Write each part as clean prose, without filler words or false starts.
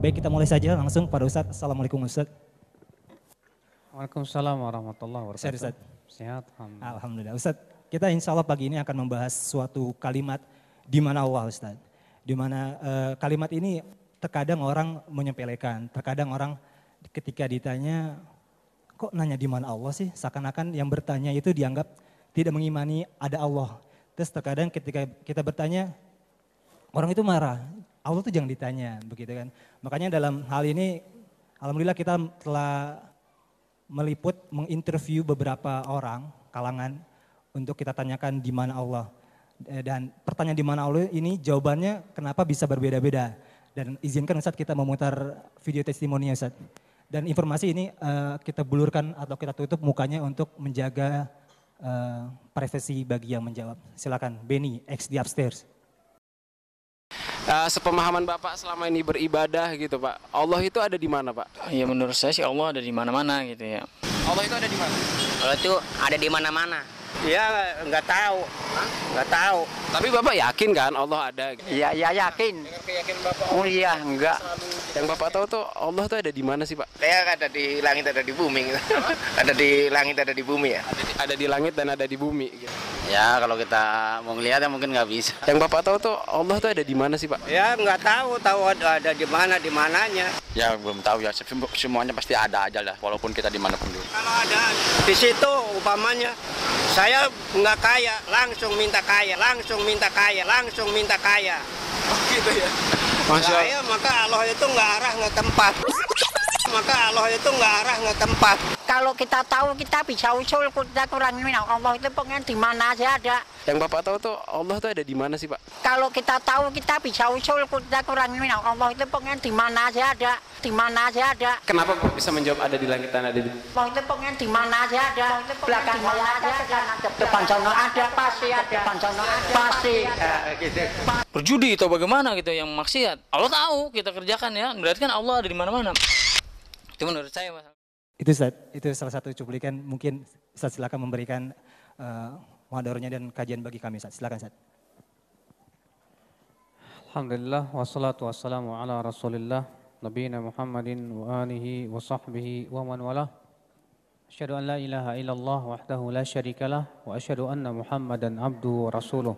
Baik, kita mulai saja langsung pada Ustadz. Assalamualaikum Ustadz. Waalaikumsalam warahmatullahi Sehat wabarakatuh. Ustadz. Sehat, alhamdulillah. Alhamdulillah. Ustadz, kita insya Allah pagi ini akan membahas suatu kalimat di mana Allah Ustadz. Di mana kalimat ini terkadang orang menyepelekan, terkadang orang ketika ditanya, kok nanya di mana Allah sih? Seakan-akan yang bertanya itu dianggap tidak mengimani ada Allah. Terus terkadang ketika kita bertanya, orang itu marah. Allah tuh jangan ditanya, begitu kan. Makanya dalam hal ini, alhamdulillah kita telah meliput, menginterview beberapa orang, kalangan, untuk kita tanyakan di mana Allah. Dan pertanyaan di mana Allah ini jawabannya kenapa bisa berbeda-beda. Dan izinkan Ustadz kita memutar video testimoninya Ustadz. Dan informasi ini kita bulurkan atau kita tutup mukanya untuk menjaga privasi bagi yang menjawab. Silakan Benny, X di upstairs. Sepemahaman Bapak selama ini beribadah gitu Pak, Allah itu ada di mana Pak? Ya menurut saya sih Allah ada di mana-mana gitu ya. Allah itu ada di mana? Allah itu ada di mana-mana. Ya nggak tahu, nggak tahu. Tapi Bapak yakin kan Allah ada? Ya yakin. Dengan keyakinan Bapak. Oh iya enggak. Yang Bapak tahu tuh Allah tuh ada di mana sih Pak? Saya ada di langit ada di bumi. Ada di langit ada di bumi ya. Ada di langit dan ada di bumi. Gitu. Ya kalau kita mau ngelihat ya mungkin nggak bisa. Yang Bapak tahu tuh Allah tuh ada di mana sih Pak? Ya nggak tahu ada di mana di mananya. Ya belum tahu ya, semuanya pasti ada aja lah walaupun kita dimanapun dulu. Kalau ada di situ umpamanya saya nggak kaya, langsung minta kaya, langsung minta kaya, langsung minta kaya. Oh gitu ya. Saya maka Allah itu nggak arah nggak tempat. Maka Allah itu nggak arah nggak tempat. Kalau kita tahu kita bisa usul, kita kurang minang Allah itu pengen di mana aja ada. Yang Bapak tahu tuh Allah tuh ada di mana sih Pak? Kalau kita tahu kita bisa usul, kita kurang minang Allah itu pengen di mana aja ada. Di mana aja ada. Kenapa Bapak bisa menjawab ada di langit dan ada di Allah itu pengen di mana aja ada. Belakang saya ada, depan sana ada, pasti ada. Depan sana ada, pasti. Berjudi atau bagaimana gitu yang maksiat. Allah tahu kita kerjakan ya. Berarti kan Allah ada di mana-mana. Itu menurut saya Mas. Itu Ustadz, itu salah satu cuplikan, mungkin Ustadz silakan memberikan muhadharahnya dan kajian bagi kami Ustadz. Silakan Ustadz. Alhamdulillah wassalatu wassalamu ala Rasulillah nabiyina Muhammadin wa alihi wa sahbihi wa man walah. Asyhadu an la ilaha illallah wahdahu la syarikalah wa asyhadu anna Muhammadan abduhu wa rasuluh.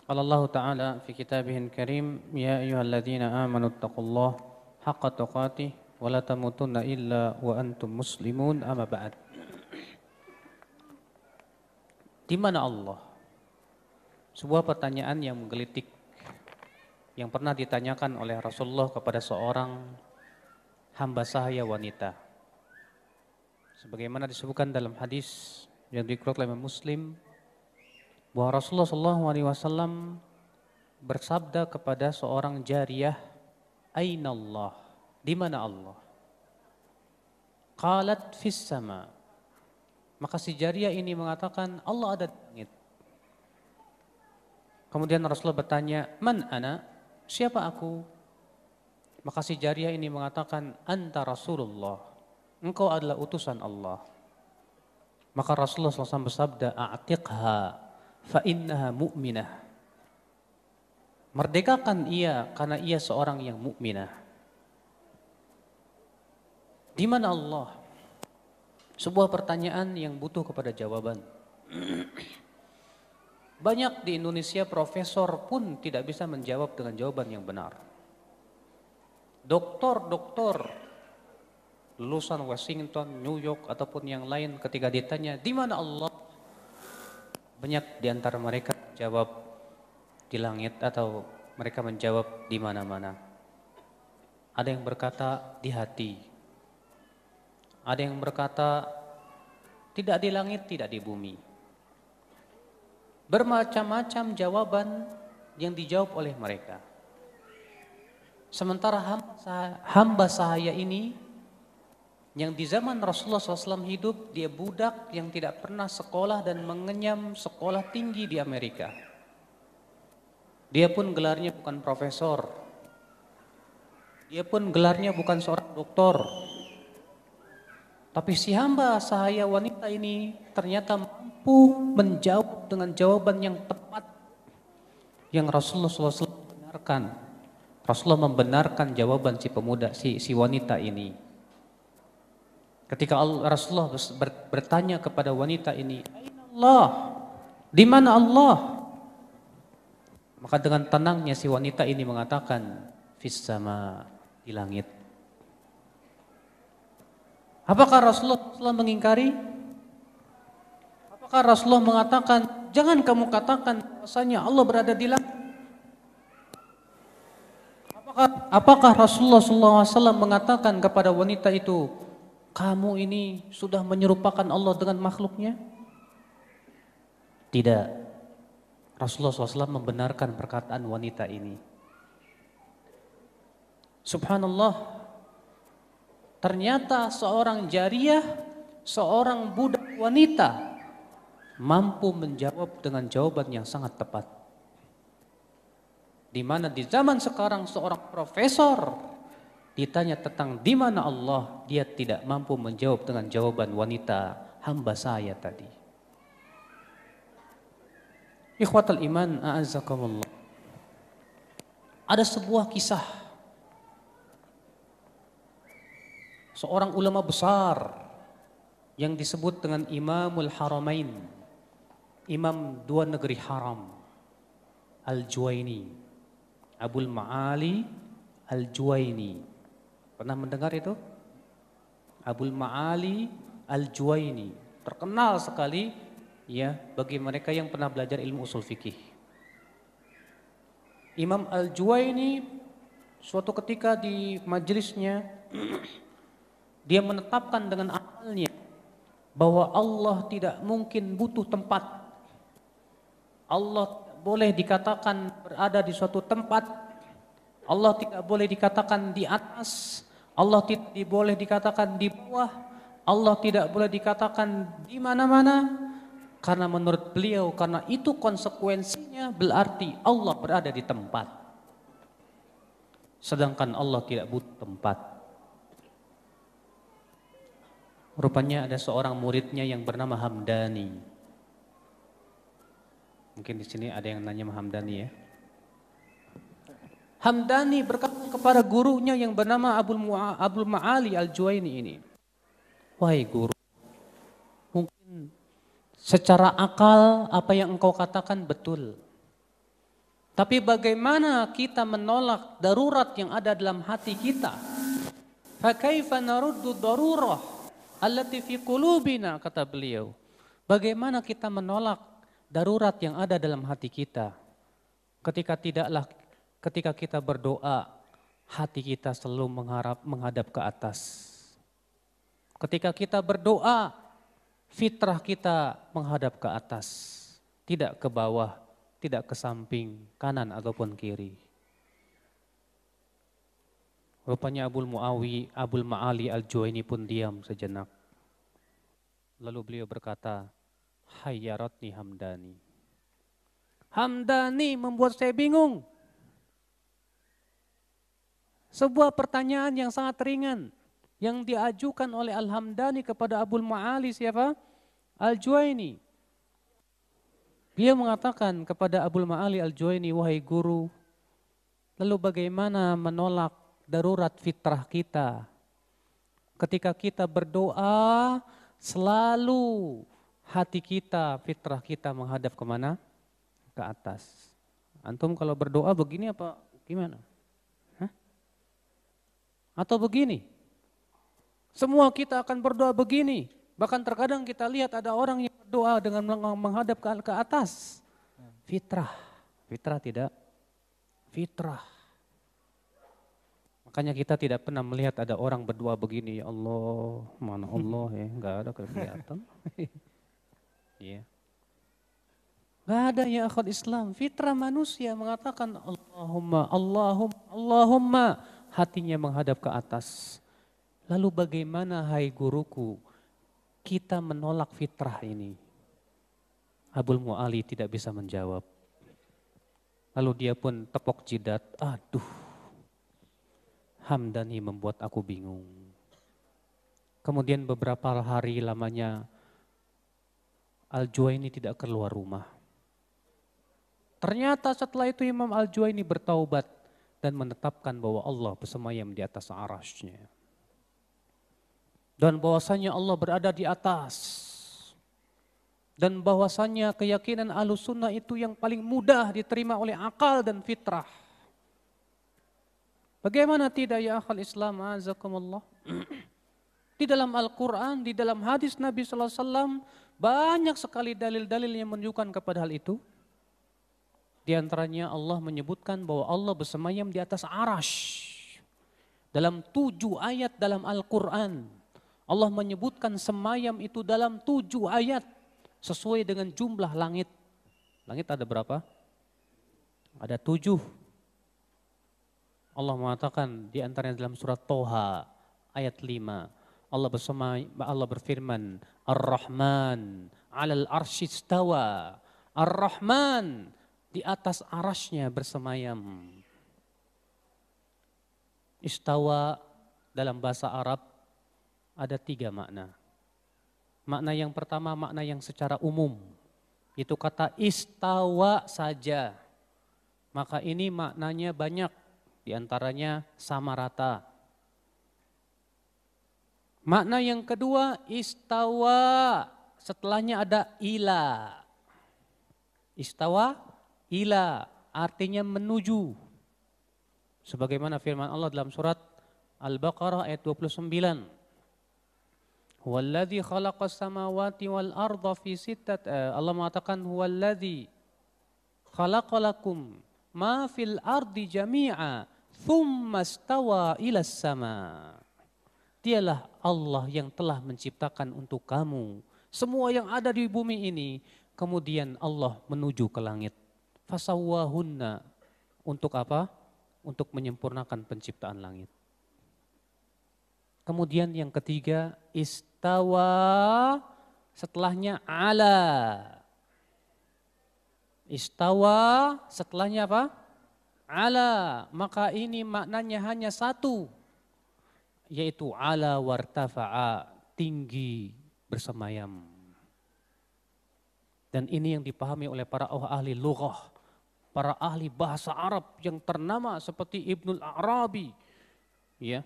Qala Allah Ta'ala fi kitabihil karim, ya ayyuhalladzina amanu taqullaha haqqa tuqatih wa la tamutunna illa wa antum muslimun, amma ba'd. Di mana Allah? Sebuah pertanyaan yang menggelitik yang pernah ditanyakan oleh Rasulullah kepada seorang hamba sahaya wanita. Sebagaimana disebutkan dalam hadis yang dikeluarkan oleh Muslim, bahwa Rasulullah SAW bersabda kepada seorang jariyah, "Aina Allah?" Di mana Allah? Qalat fis sama. Maka si jariyah ini mengatakan Allah ada di langit. Kemudian Rasulullah bertanya, "Man ana?" Siapa aku? Maka si jariyah ini mengatakan, "Anta Rasulullah." Engkau adalah utusan Allah. Maka Rasulullah SAW bersabda, "A'tiqha fa innaha mu'minah." Merdekakan ia karena ia seorang yang mukminah. Di mana Allah? Sebuah pertanyaan yang butuh kepada jawaban. Banyak di Indonesia profesor pun tidak bisa menjawab dengan jawaban yang benar. Doktor lulusan Washington, New York ataupun yang lain ketika ditanya di mana Allah, banyak di antara mereka menjawab di langit atau mereka menjawab di mana-mana. Ada yang berkata di hati. Ada yang berkata tidak di langit, tidak di bumi. Bermacam-macam jawaban yang dijawab oleh mereka. Sementara hamba sahaya ini yang di zaman Rasulullah SAW hidup, dia budak yang tidak pernah sekolah dan mengenyam sekolah tinggi di Amerika. Dia pun gelarnya bukan profesor. Dia pun gelarnya bukan seorang doktor. Tapi si hamba sahaya wanita ini ternyata mampu menjawab dengan jawaban yang tepat yang Rasulullah SAW benarkan. Rasulullah membenarkan jawaban si pemuda, si wanita ini. Ketika Rasulullah bertanya kepada wanita ini, "Aina Allah?" Di mana Allah? Maka dengan tenangnya si wanita ini mengatakan, "Fis sama," di langit. Apakah Rasulullah mengingkari? Apakah Rasulullah mengatakan, "Jangan kamu katakan bahwasanya Allah berada di langit"? Apakah Rasulullah SAW mengatakan kepada wanita itu, "Kamu ini sudah menyerupakan Allah dengan makhluknya"? Tidak. Rasulullah SAW membenarkan perkataan wanita ini. Subhanallah, ternyata seorang jariyah, seorang budak wanita mampu menjawab dengan jawaban yang sangat tepat. Di mana di zaman sekarang seorang profesor ditanya tentang di mana Allah, dia tidak mampu menjawab dengan jawaban wanita hamba saya tadi. Ikhwatal iman, a'azzakumullah. Ada sebuah kisah seorang ulama besar yang disebut dengan Imamul Haramain, Imam dua negeri haram, Al-Juwaini, Abul Ma'ali Al-Juwaini. Pernah mendengar itu? Abul Ma'ali Al-Juwaini, terkenal sekali ya bagi mereka yang pernah belajar ilmu usul fikih. Imam Al-Juwaini suatu ketika di majelisnya dia menetapkan dengan akalnya bahwa Allah tidak mungkin butuh tempat. Allah tidak boleh dikatakan berada di suatu tempat. Allah tidak boleh dikatakan di atas. Allah tidak boleh dikatakan di bawah. Allah tidak boleh dikatakan di mana-mana. Karena menurut beliau, karena itu konsekuensinya berarti Allah berada di tempat. Sedangkan Allah tidak butuh tempat. Rupanya ada seorang muridnya yang bernama Hamdani. Mungkin di sini ada yang nanya Hamdani ya. Hamdani berkata kepada gurunya yang bernama Abul Ma'ali Al-Juwaini ini, "Wahai guru, mungkin secara akal apa yang engkau katakan betul. Tapi bagaimana kita menolak darurat yang ada dalam hati kita? Fa kaifa naruddu darurah allati fi qulubina," kata beliau. Bagaimana kita menolak darurat yang ada dalam hati kita? Ketika kita berdoa, hati kita selalu menghadap ke atas. Ketika kita berdoa, fitrah kita menghadap ke atas, tidak ke bawah, tidak ke samping, kanan ataupun kiri. Rupanya Abul Ma'ali Al-Juwaini pun diam sejenak. Lalu beliau berkata, "Hayyaratni Hamdani." Hamdani membuat saya bingung. Sebuah pertanyaan yang sangat ringan yang diajukan oleh Al-Hamdani kepada Abul Ma'ali siapa? Al-Juwaini. Dia mengatakan kepada Abul Ma'ali Al-Juwaini, "Wahai guru, lalu bagaimana menolak darurat fitrah kita? Ketika kita berdoa, selalu hati kita, fitrah kita menghadap kemana? Ke atas. Antum kalau berdoa begini apa gimana? Atau begini? Semua kita akan berdoa begini. Bahkan terkadang kita lihat ada orang yang berdoa dengan menghadap ke atas. Fitrah. Fitrah tidak? Fitrah. Makanya kita tidak pernah melihat ada orang berdoa begini. Ya Allah, mana Allah ya. Enggak ada kelihatan. Iya. Enggak ada ya akhwat Islam. Fitrah manusia mengatakan Allahumma. Hatinya menghadap ke atas. Lalu bagaimana hai guruku kita menolak fitrah ini? Abul Ma'ali tidak bisa menjawab. Lalu dia pun tepok jidat, aduh Hamdani membuat aku bingung. Kemudian beberapa hari lamanya Al-Juwaini tidak keluar rumah. Ternyata setelah itu Imam Al-Juwaini bertaubat. dan menetapkan bahwa Allah bersemayam di atas arasy-Nya. Dan bahwasanya Allah berada di atas. Dan bahwasanya keyakinan Ahlussunnah itu yang paling mudah diterima oleh akal dan fitrah. Bagaimana tidak ya akhal Islam, azakumullah? Di dalam Al-Quran, di dalam hadis Nabi SAW, banyak sekali dalil-dalil yang menunjukkan kepada hal itu. Di antaranya Allah menyebutkan bahwa Allah bersemayam di atas arasy. Dalam 7 ayat dalam Al-Quran, Allah menyebutkan semayam itu dalam 7 ayat sesuai dengan jumlah langit. Langit ada berapa? Ada 7. Allah mengatakan di antaranya dalam surat Toha ayat 5. Allah berfirman, Ar-Rahman 'alal arsy istawa. Ar-Rahman di atas arasy-Nya bersemayam. Istawa dalam bahasa Arab ada 3 makna. Makna yang pertama, makna yang secara umum. Itu kata istawa saja. Maka ini maknanya banyak. Di antaranya sama rata. Makna yang kedua, istawa. Setelahnya ada ila. Istawa, ila. Artinya menuju. Sebagaimana firman Allah dalam surat Al-Baqarah ayat 29. Huwallazi khalaqas samawati wal arda fi Allah mengatakan huwallazi khalaqalakum ma fil ardi jami'a thumma stawa ilas sama. Dialah Allah yang telah menciptakan untuk kamu semua yang ada di bumi ini, kemudian Allah menuju ke langit. Fasawwahunna, untuk apa? Untuk menyempurnakan penciptaan langit. Kemudian yang ketiga, istawa, setelahnya ala. Istawa, setelahnya apa? Ala. Maka ini maknanya hanya satu, yaitu ala wartafa'a, tinggi bersemayam. Dan ini yang dipahami oleh para ahli lughah, para ahli bahasa Arab yang ternama seperti Ibnul Arabi, ya,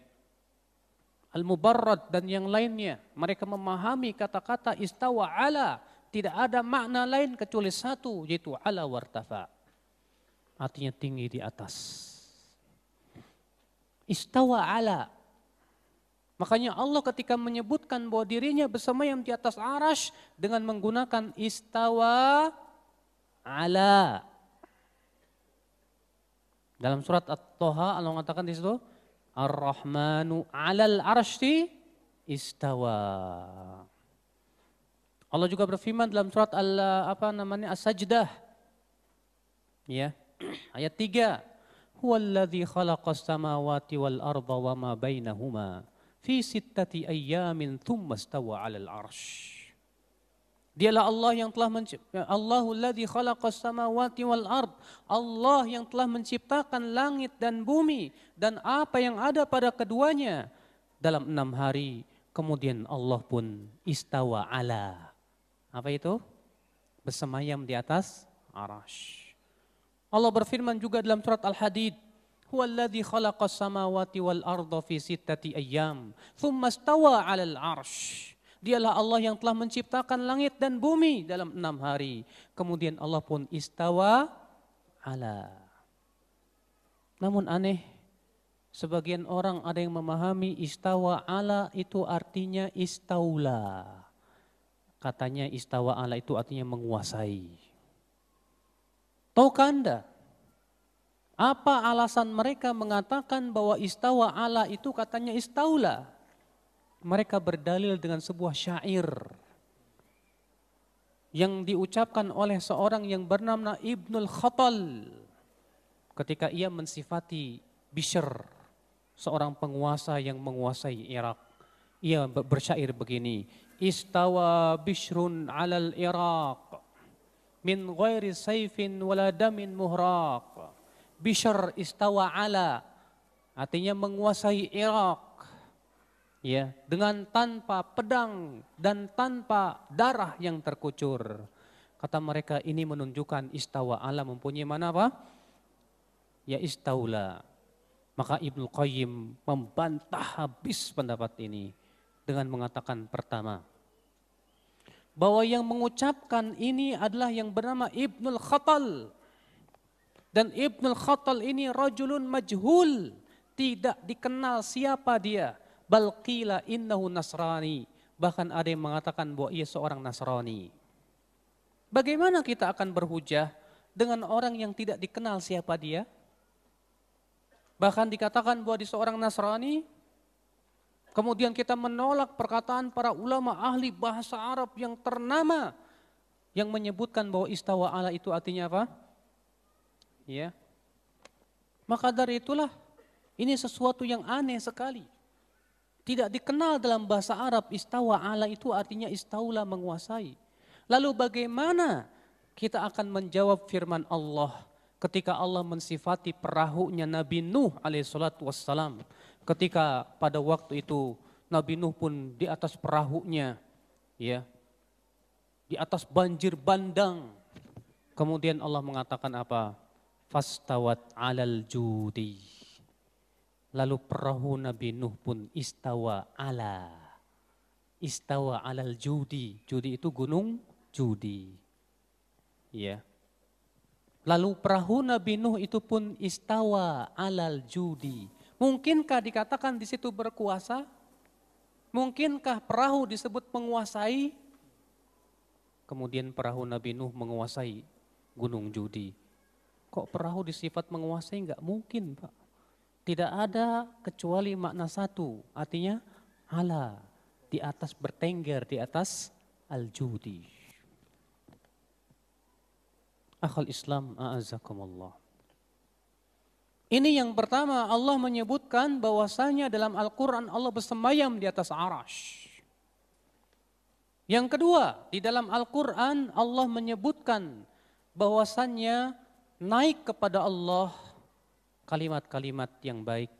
Al-Mubarrad dan yang lainnya. Mereka memahami kata-kata istawa ala tidak ada makna lain kecuali satu, yaitu ala wartafa. Artinya tinggi di atas. Istawa ala. Makanya Allah ketika menyebutkan bahwa dirinya bersemayam di atas arasy dengan menggunakan istawa ala. Dalam surat At-Toha Allah mengatakan di situ, Ar-Rahmanu 'alal arsy istawa. Allah juga berfirman dalam surat As-Sajdah. Ya, ayat 3. Huwallazi khalaqas samawati wal arda wa ma bainahuma fi 6 ayyamin tsumma istawa 'alal arsy. Dialah Allah yang telah Allahul ladzi khalaqas samawati wal ard. Allah yang telah menciptakan langit dan bumi dan apa yang ada pada keduanya dalam 6 hari. Kemudian Allah pun istawa ala. Apa itu? Bersemayam di atas arasy. Allah berfirman juga dalam surat Al-Hadid, huwallazi khalaqas samawati wal arda fi 6 ayyam tsumma istawa 'alal arsy. Dialah Allah yang telah menciptakan langit dan bumi dalam 6 hari. Kemudian Allah pun istawa ala. Namun aneh, sebagian orang ada yang memahami istawa ala itu artinya istaula. Katanya istawa ala itu artinya menguasai. Tahukah Anda apa alasan mereka mengatakan bahwa istawa ala itu katanya istaula? Mereka berdalil dengan sebuah syair yang diucapkan oleh seorang yang bernama Ibnul Khatal ketika ia mensifati Bishr, seorang penguasa yang menguasai Irak. Ia bersyair begini, istawa Bishrun 'alal Iraq min ghairi sayfin wala damin muhraq. Bishr istawa ala, artinya menguasai Irak. Ya, dengan tanpa pedang dan tanpa darah yang terkucur. Kata mereka ini menunjukkan istawa ala mempunyai mana apa? Ya istaula, Maka Ibnu Qayyim membantah habis pendapat ini dengan mengatakan pertama, bahwa yang mengucapkan ini adalah yang bernama Ibnul Khattal. Dan Ibnul Khattal ini rajulun majhul, tidak dikenal siapa dia. Bal qila innahu Nasrani, bahkan ada yang mengatakan bahwa ia seorang Nasrani. Bagaimana kita akan berhujah dengan orang yang tidak dikenal siapa dia? Bahkan dikatakan bahwa dia seorang Nasrani. Kemudian kita menolak perkataan para ulama ahli bahasa Arab yang ternama yang menyebutkan bahwa istawa ala itu artinya apa? Ya. Maka dari itulah ini sesuatu yang aneh sekali. Tidak dikenal dalam bahasa Arab istawa ala itu artinya istaula menguasai. Lalu bagaimana kita akan menjawab firman Allah ketika Allah mensifati perahunya Nabi Nuh alaihissalatu wassalam. Ketika pada waktu itu Nabi Nuh pun di atas perahunya, ya, di atas banjir bandang. Kemudian Allah mengatakan apa? Fastawat alal judi. Lalu perahu Nabi Nuh pun istawa alal judi. Judi itu gunung Judi. Ya. Lalu perahu Nabi Nuh itu pun istawa alal judi. Mungkinkah dikatakan di situ berkuasa? Mungkinkah perahu disebut menguasai? Kemudian perahu Nabi Nuh menguasai gunung Judi. Kok perahu disifat menguasai? Enggak mungkin, Pak. Tidak ada kecuali makna satu. Artinya ala, di atas bertengger, di atas al-judi. Akhal Islam, a'azakumullah. Ini yang pertama, Allah menyebutkan bahwasanya dalam Al-Quran Allah bersemayam di atas arash. Yang kedua, di dalam Al-Quran Allah menyebutkan bahwasannya naik kepada Allah kalimat-kalimat yang baik.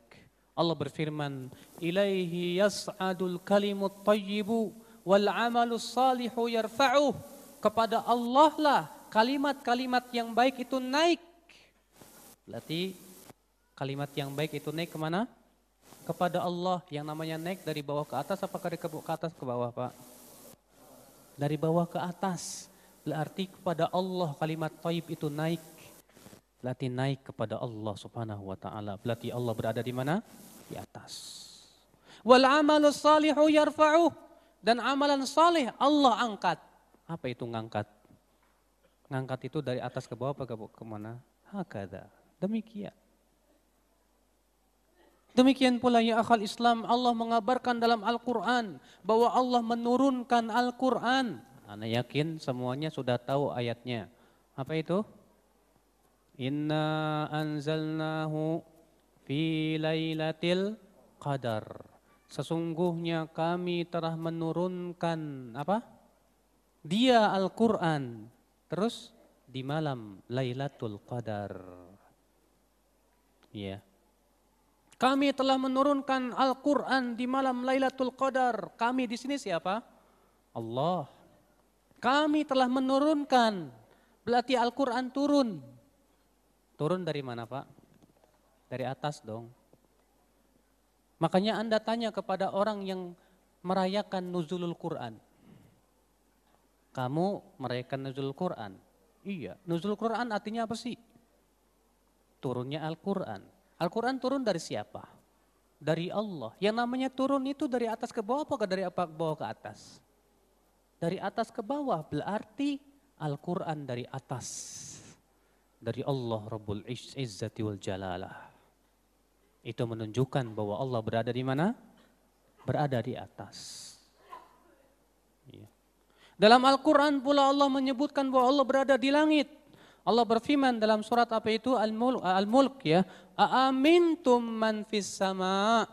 Allah berfirman, ilaihi yas'adul kalimut tayyibu wal amalus salihu yarfa'uh. Kepada Allah lah kalimat-kalimat yang baik itu naik. Berarti kalimat yang baik itu naik kemana? Kepada Allah. Yang namanya naik dari bawah ke atas apa dari ke atas ke bawah, Pak? Dari bawah ke atas. Berarti kepada Allah kalimat thayyib itu naik. Berarti naik kepada Allah subhanahu wa ta'ala. Berarti Allah berada di mana? Di atas. Wal amalus salihu yarfa'uh. Dan amalan salih Allah angkat. Apa itu ngangkat? Ngangkat itu dari atas ke bawah apa ke mana? Hakada. Demikian. Demikian pula ya akhal Islam, Allah mengabarkan dalam Al-Quran bahwa Allah menurunkan Al-Quran. Ana yakin semuanya sudah tahu ayatnya. Apa itu? Inna anzalnahu fi lailatul qadar. Sesungguhnya kami telah menurunkan apa? Dia Al-Quran. Terus di malam Lailatul Qadar. Ya. Kami telah menurunkan Al-Quran di malam Lailatul Qadar. Kami di sini siapa? Allah. Kami telah menurunkan. Berarti Al-Quran turun. Turun dari mana, Pak? Dari atas dong. Makanya Anda tanya kepada orang yang merayakan nuzulul Quran. Kamu merayakan nuzulul Quran? Iya, nuzulul Quran artinya apa sih? Turunnya Al-Quran. Al-Quran turun dari siapa? Dari Allah. Yang namanya turun itu dari atas ke bawah apa dari bawah ke atas? Dari atas ke bawah, berarti Al-Quran dari atas. Dari Allah Rabbul Izzati wal Jalalah. Itu menunjukkan bahwa Allah berada di mana? Berada di atas. Iya. Dalam Al-Quran pula Allah menyebutkan bahwa Allah berada di langit. Allah berfirman dalam surat apa itu? Al-Mulk ya. Aamintum man fis sama'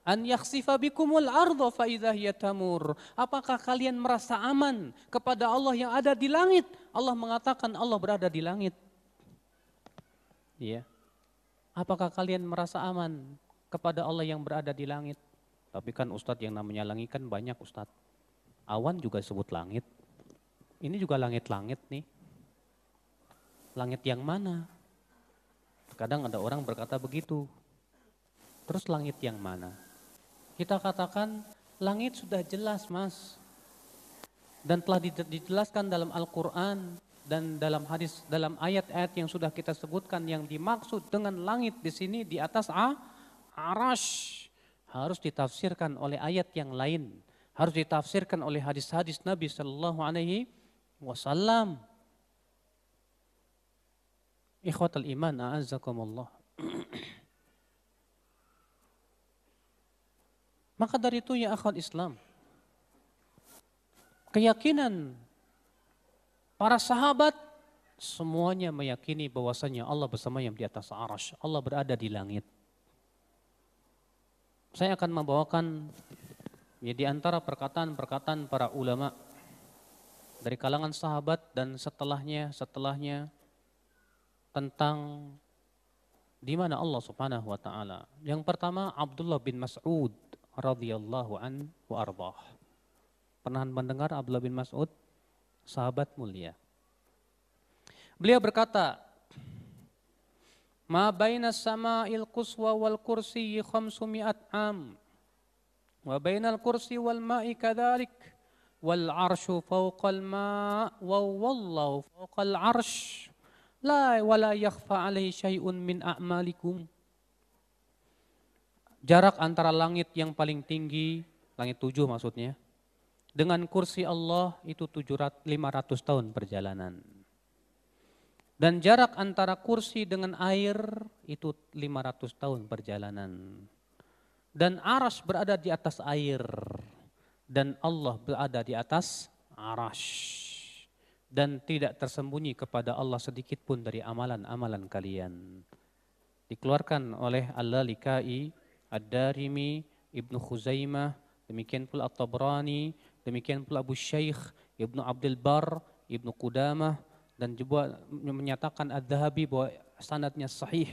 an yakhsifa bikumul ardha fa idza hiya tamur. Apakah kalian merasa aman kepada Allah yang ada di langit? Allah mengatakan Allah berada di langit. Iya. Apakah kalian merasa aman kepada Allah yang berada di langit? Tapi kan Ustadz yang namanya langit kan banyak Ustadz. Awan juga disebut langit. Ini juga langit-langit nih. Langit yang mana? Kadang ada orang berkata begitu. Terus langit yang mana? Kita katakan langit sudah jelas, Mas. Dan telah dijelaskan dalam Al-Quran dan dalam hadis, dalam ayat-ayat yang sudah kita sebutkan, yang dimaksud dengan langit di sini di atas arash. Harus ditafsirkan oleh ayat yang lain. Harus ditafsirkan oleh hadis-hadis Nabi Sallallahu Alaihi Wasallam. Ikhwatal iman, a'azzakumullah. Maka dari itu ya akhwat Islam, keyakinan para sahabat semuanya meyakini bahwasanya Allah bersama yang di atas arash. Allah berada di langit. Saya akan membawakan ya, di antara perkataan-perkataan para ulama dari kalangan sahabat dan setelahnya tentang di mana Allah Subhanahu wa taala. Yang pertama Abdullah bin Mas'ud radhiyallahu an wa ardhah. Pernah mendengar Abdullah bin Mas'ud? Sahabat mulia. Beliau berkata, "Ma baina sama'il quswa wal kursi 500 am. Wa bainal kursi wal ma'i kadzalik. Wal arsyu fawqal ma' wa wallahu fawqal arsh. La wala yakhfa 'alaihi syai'un min a'malikum." Jarak antara langit yang paling tinggi, langit 7 maksudnya, dengan kursi Allah itu 500 tahun perjalanan. Dan jarak antara kursi dengan air itu 500 tahun perjalanan. Dan arsy berada di atas air. Dan Allah berada di atas arsy. Dan tidak tersembunyi kepada Allah sedikit pun dari amalan-amalan kalian. Dikeluarkan oleh Al-Lalikai, Ad-Darimi, Ibnu Khuzaimah, demikian pula At-Tabrani, demikian pula Abu Syekh, Ibnu Abdul Bar, Ibnu Qudamah, dan juga menyatakan Adz-Dzahabi bahwa sanadnya sahih.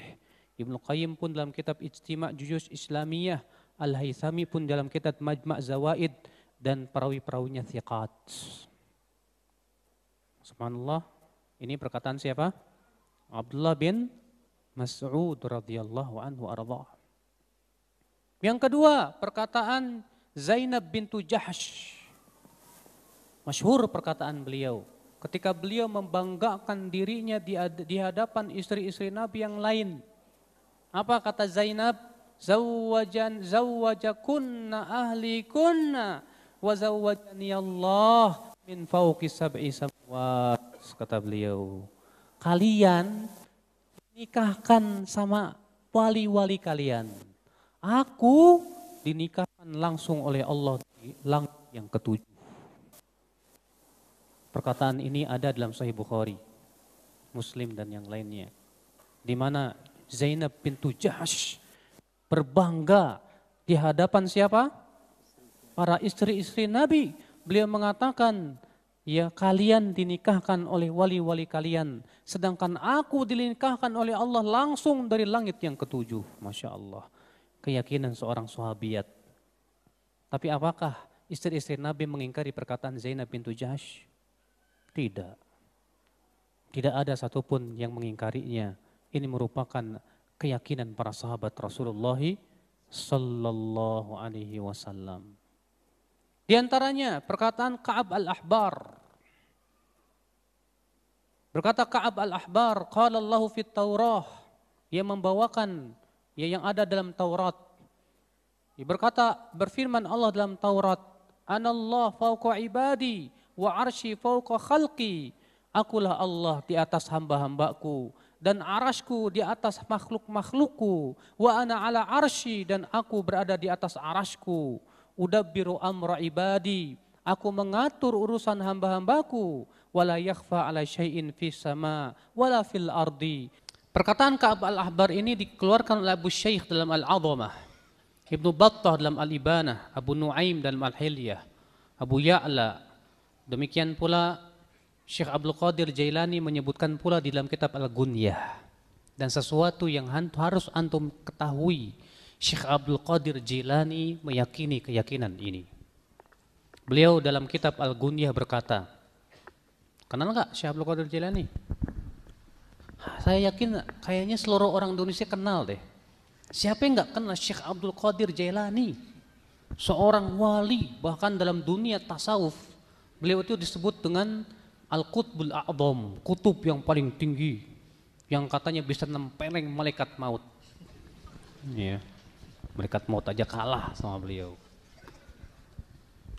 Ibnu Qayyim pun dalam kitab Ijtima' Juyush Islamiyah, Al-Haythami pun dalam kitab Majma' Zawaid, dan perawi-perawinya thiqat. Subhanallah, ini perkataan siapa? Abdullah bin Mas'ud radhiyallahu anhu ardhah. Yang kedua, perkataan Zainab bintu Jahsh. Masyhur perkataan beliau. Ketika beliau membanggakan dirinya di hadapan istri-istri Nabi yang lain. Apa kata Zainab? Zawwajakunna ahlikunna wa zawwajani Allah min fawqi sab'i samawat. Kata beliau, kalian nikahkan sama wali-wali kalian. Aku dinikahkan langsung oleh Allah di langit yang ketujuh. Perkataan ini ada dalam Sahih Bukhari, Muslim dan yang lainnya. Di mana Zainab bintu Jahsh berbangga di hadapan siapa? Para istri-istri Nabi. Beliau mengatakan, ya kalian dinikahkan oleh wali-wali kalian. Sedangkan aku dinikahkan oleh Allah langsung dari langit yang ketujuh. Masya Allah. Keyakinan seorang sahabiat. Tapi apakah istri-istri Nabi mengingkari perkataan Zainab bintu Jahsh? Tidak. Tidak ada satupun yang mengingkarinya. Ini merupakan keyakinan para sahabat Rasulullah sallallahu alaihi wasallam. Di antaranya perkataan Ka'ab al-Ahbar. Berkata Ka'ab al-Ahbar, qala Allahu fit Taurah. Ia membawakan yang ada dalam Taurat. Berkata, berfirman Allah dalam Taurat, Anallah fauqa ibadi wa arsy fauqa khalqi. Akulah Allah di atas hamba-hambaku dan arasku di atas makhluk-makhlukku. Wa ana ala arsy, dan aku berada di atas arasku. Udabbiru amra ibadi, aku mengatur urusan hamba-hambaku. Wala yakhfa ala syai'in fis sama wala fil ardi. Perkataan Ka'ab al-Ahbar ini dikeluarkan oleh Abu Syekh dalam Al-Azamah, Ibnu Battah dalam Al-Ibanah, Abu Nuaim dalam Al-Hilyah, Abu Ya'la. Demikian pula Syekh Abdul Qadir Jailani menyebutkan pula di dalam kitab Al-Gunyah. Dan sesuatu yang harus antum ketahui, Syekh Abdul Qadir Jailani meyakini keyakinan ini. Beliau dalam kitab Al-Gunyah berkata, kenal enggak Syekh Abdul Qadir Jailani? Saya yakin kayaknya seluruh orang Indonesia kenal deh. Siapa yang nggak kenal Syekh Abdul Qadir Jailani? Seorang wali, bahkan dalam dunia tasawuf beliau itu disebut dengan Al-Qutbul A'zam, kutub yang paling tinggi, yang katanya bisa nempeleng malaikat maut. Iya. Malaikat maut aja kalah sama beliau.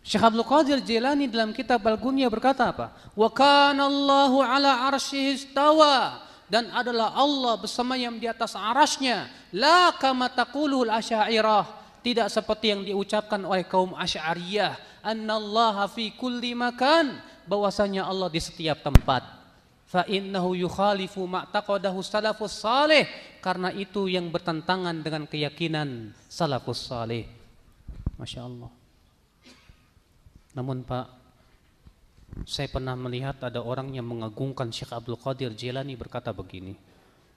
Syekh Abdul Qadir Jailani dalam kitab Al-Ghunyah berkata apa? Wa kana Allahu ala arsyihi istawa, dan adalah Allah bersama yang di atas arasnya, la kama taqulul asy'ariyah, tidak seperti yang diucapkan oleh kaum Asy'ariyah, annallaha fi kulli makan, bahwasanya Allah di setiap tempat. Fa innahu yukhalifu ma taqadahu salafus salih, karena itu yang bertentangan dengan keyakinan salafus salih. Masya Allah. Namun Pak, saya pernah melihat ada orang yang mengagungkan Syekh Abdul Qadir Jailani berkata begini,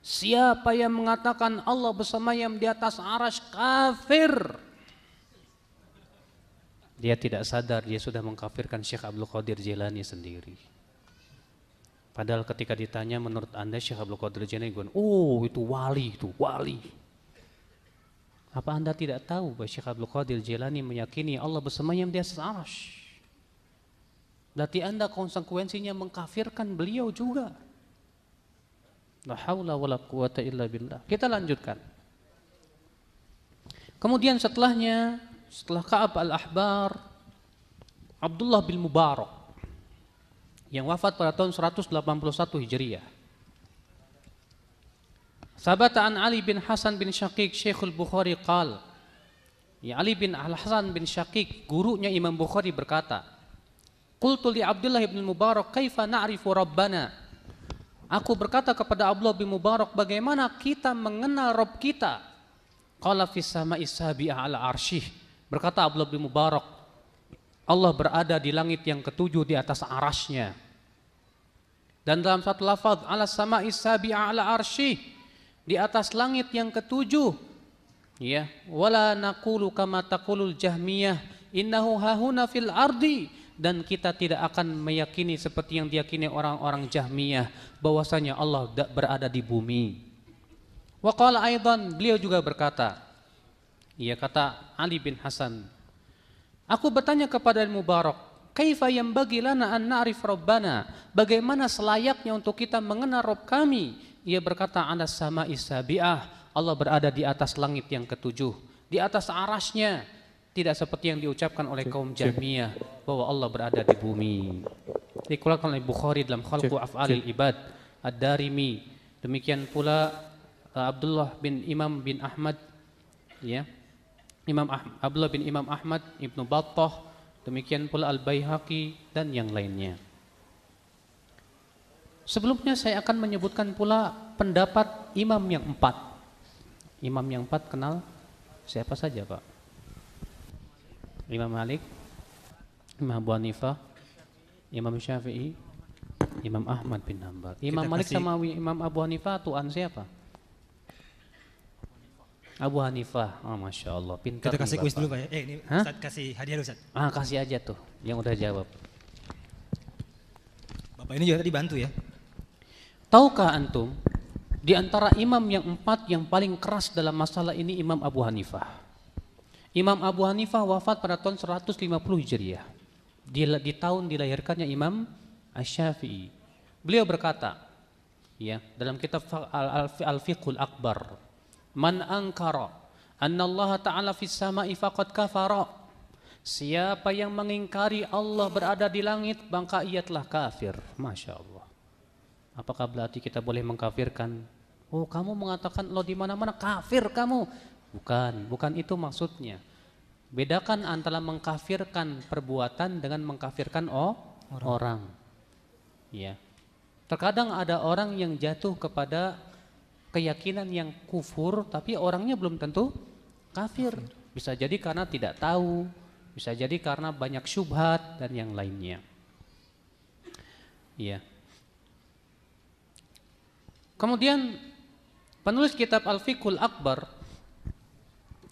siapa yang mengatakan Allah bersemayam di atas arasy kafir. Dia tidak sadar dia sudah mengkafirkan Syekh Abdul Qadir Jailani sendiri. Padahal ketika ditanya menurut Anda Syekh Abdul Qadir Jailani, oh itu wali. Apa Anda tidak tahu bahwa Syekh Abdul Qadir Jailani meyakini Allah bersemayam di atas arasy? Berarti Anda konsekuensinya mengkafirkan beliau juga. La haula wala quwata illa billah. Kita lanjutkan. Kemudian setelah Ka'ab al-Ahbar, Abdullah bin Mubarak yang wafat pada tahun 181 Hijriah. Sabata an Ali bin Hasan bin Syaqiq Syekhul Bukhari qal. Ya, Ali bin Al-Hasan bin Syaqiq, gurunya Imam Bukhari berkata, qultu li Abdullah bin Mubarak kaifa na'rifu rabbana? Aku berkata kepada Abdullah bin Mubarak, bagaimana kita mengenal Rabb kita? Qala fis sama'i sabi'ah ala arsyih. Berkata Abdullah bin Mubarak, Allah berada di langit yang ketujuh di atas arasnya. Dan dalam satu lafaz, ala sama'i sabi'ah ala arsyih, di atas langit yang ketujuh. Ya, wala naqulu kama taqulul Jahmiyah, innahu hahuna fil ardi. Dan kita tidak akan meyakini seperti yang diyakini orang-orang Jahmiyah, bahwasanya Allah berada di bumi. Wa qala aidan, beliau juga berkata, ia kata Ali bin Hasan, aku bertanya kepada Mubarak, kaifa yanbaghi lana an na'rif rabbana? Bagaimana selayaknya untuk kita mengenal Rabb kami? Ia berkata, ala sama'i sabi'ah, Allah berada di atas langit yang ketujuh, di atas arasnya. Tidak seperti yang diucapkan oleh kaum Jahmiyah bahwa Allah berada di bumi. Dikeluarkan oleh Bukhari dalam Khalqu Af'alil Ibad, Ad-Darimi. Demikian pula Abdullah bin Imam bin Ahmad, ya. Abdullah bin Imam Ahmad, Ibnu Battah, demikian pula Al-Baihaqi dan yang lainnya. Sebelumnya saya akan menyebutkan pula pendapat imam yang empat. Imam yang empat kenal siapa saja, Pak? Imam Malik, Imam Abu Hanifah, Imam Syafi'i, Imam Ahmad bin Hanbal. Imam Malik sama Imam Abu Hanifah tuan siapa? Abu Hanifah. Oh, Masya Allah, pintar. Kita kasih kuis dulu Pak ya. Ini Ustaz kasih hadiah Ustaz. Kasih aja tuh yang udah jawab. Bapak ini juga tadi bantu ya. Tahukah antum, di antara imam yang empat yang paling keras dalam masalah ini Imam Abu Hanifah. Imam Abu Hanifah wafat pada tahun 150 Hijriah. Di tahun dilahirkannya Imam Asy-Syafi'i. Beliau berkata, ya, dalam kitab Al-Fiqhul Akbar, man ankara anna Allah Ta'ala fis sama'i faqad kafara. Siapa yang mengingkari Allah berada di langit, maka ia telah kafir. Masya Allah. Apakah berarti kita boleh mengkafirkan? Oh, kamu mengatakan Allah di mana-mana, kafir kamu. Bukan itu maksudnya. Bedakan antara mengkafirkan perbuatan dengan mengkafirkan orang. Ya. Terkadang ada orang yang jatuh kepada keyakinan yang kufur, tapi orangnya belum tentu kafir. Bisa jadi karena tidak tahu, bisa jadi karena banyak syubhat dan yang lainnya. Ya. Kemudian penulis kitab Al-Fiqhul Akbar,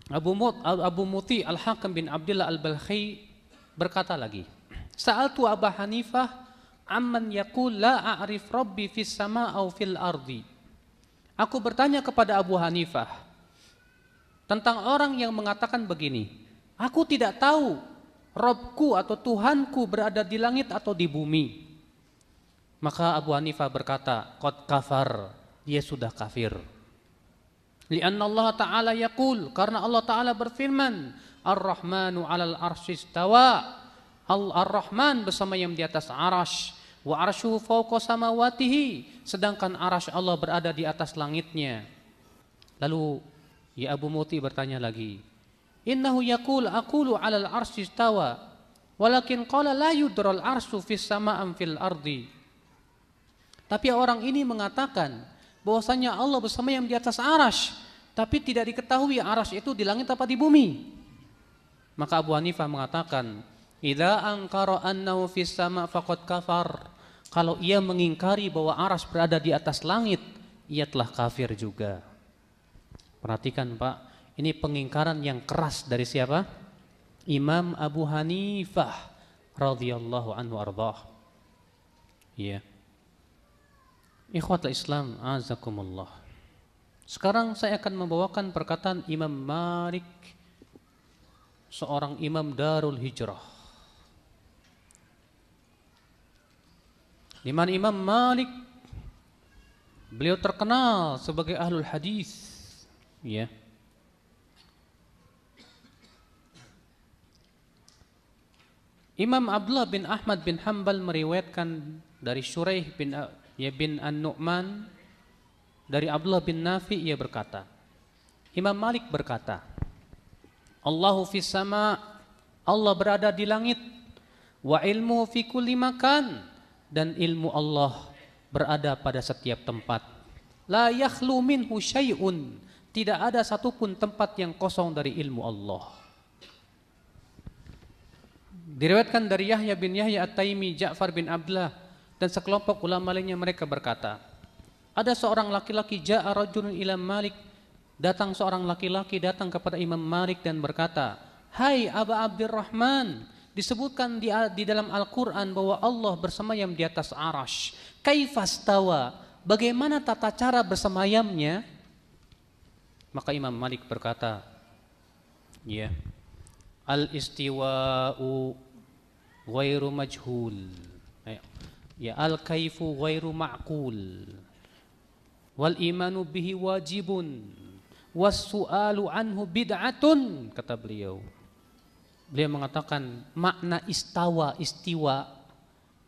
Abu Muti Al-Hakam bin Abdullah Al-Balkhi berkata lagi, Sa'altu Abu Hanifah amman yaqul la a'rif rabbi fis sama' aw fil ardi. Aku bertanya kepada Abu Hanifah, tentang orang yang mengatakan begini, aku tidak tahu Robku atau Tuhanku berada di langit atau di bumi. Maka Abu Hanifah berkata, qad kafar, dia sudah kafir. Lianna Allah Ta'ala yaqul, karena Allah Ta'ala berfirman, Ar-Rahmanu 'alal arsy istawa. Ar-Rahman bersama yang di atas arash, wa arsyu fawqa samawatihi, sedangkan arash Allah berada di atas langitnya. Lalu ya Abu Muti bertanya lagi, innahu yaqul aqulu 'alal arsy istawa, walakin qala la yudral arsyu fis sama'am fil ardi. Tapi orang ini mengatakan bahwasanya Allah bersama yang di atas arash, tapi tidak diketahui arash itu di langit apa di bumi. Maka Abu Hanifah mengatakan, idza ankara annahu fis sama' faqad kafar. Kalau ia mengingkari bahwa arash berada di atas langit, ia telah kafir juga. Perhatikan Pak, ini pengingkaran yang keras dari siapa? Imam Abu Hanifah radhiyallahu anhu ardhah. Iya. Ikhwatul Islam, azakumullah. Sekarang saya akan membawakan perkataan Imam Malik, seorang imam Darul Hijrah. Di mana Imam Malik, beliau terkenal sebagai ahlul hadis, ya. Imam Abdullah bin Ahmad bin Hanbal meriwayatkan dari Shuraih bin An-Nu'man, dari Abdullah bin Nafi, ia berkata, Imam Malik berkata, Allahu fis sama', Allah berada di langit, wa ilmu fi kulli makan, dan ilmu Allah berada pada setiap tempat. La yakhlu minhu syai'un, tidak ada satupun tempat yang kosong dari ilmu Allah. Diriwayatkan dari Yahya bin Yahya At-Taimi, Ja'far bin Abdullah, dan sekelompok ulama lainnya, mereka berkata, ada seorang laki-laki, ja'a rajulun ila Malik, datang seorang laki-laki datang kepada Imam Malik dan berkata, hai Aba Abdurrahman, disebutkan di dalam Al-Quran bahwa Allah bersemayam di atas arash. Kaifastawa, bagaimana tata cara bersemayamnya? Maka Imam Malik berkata, ya, al-istiwa'u ghairu majhul, ya, al-kaifu ghairu ma'qul, wal imanu bihi wajibun, was-su'alu anhu bid'atun, kata beliau. Beliau mengatakan makna istiwa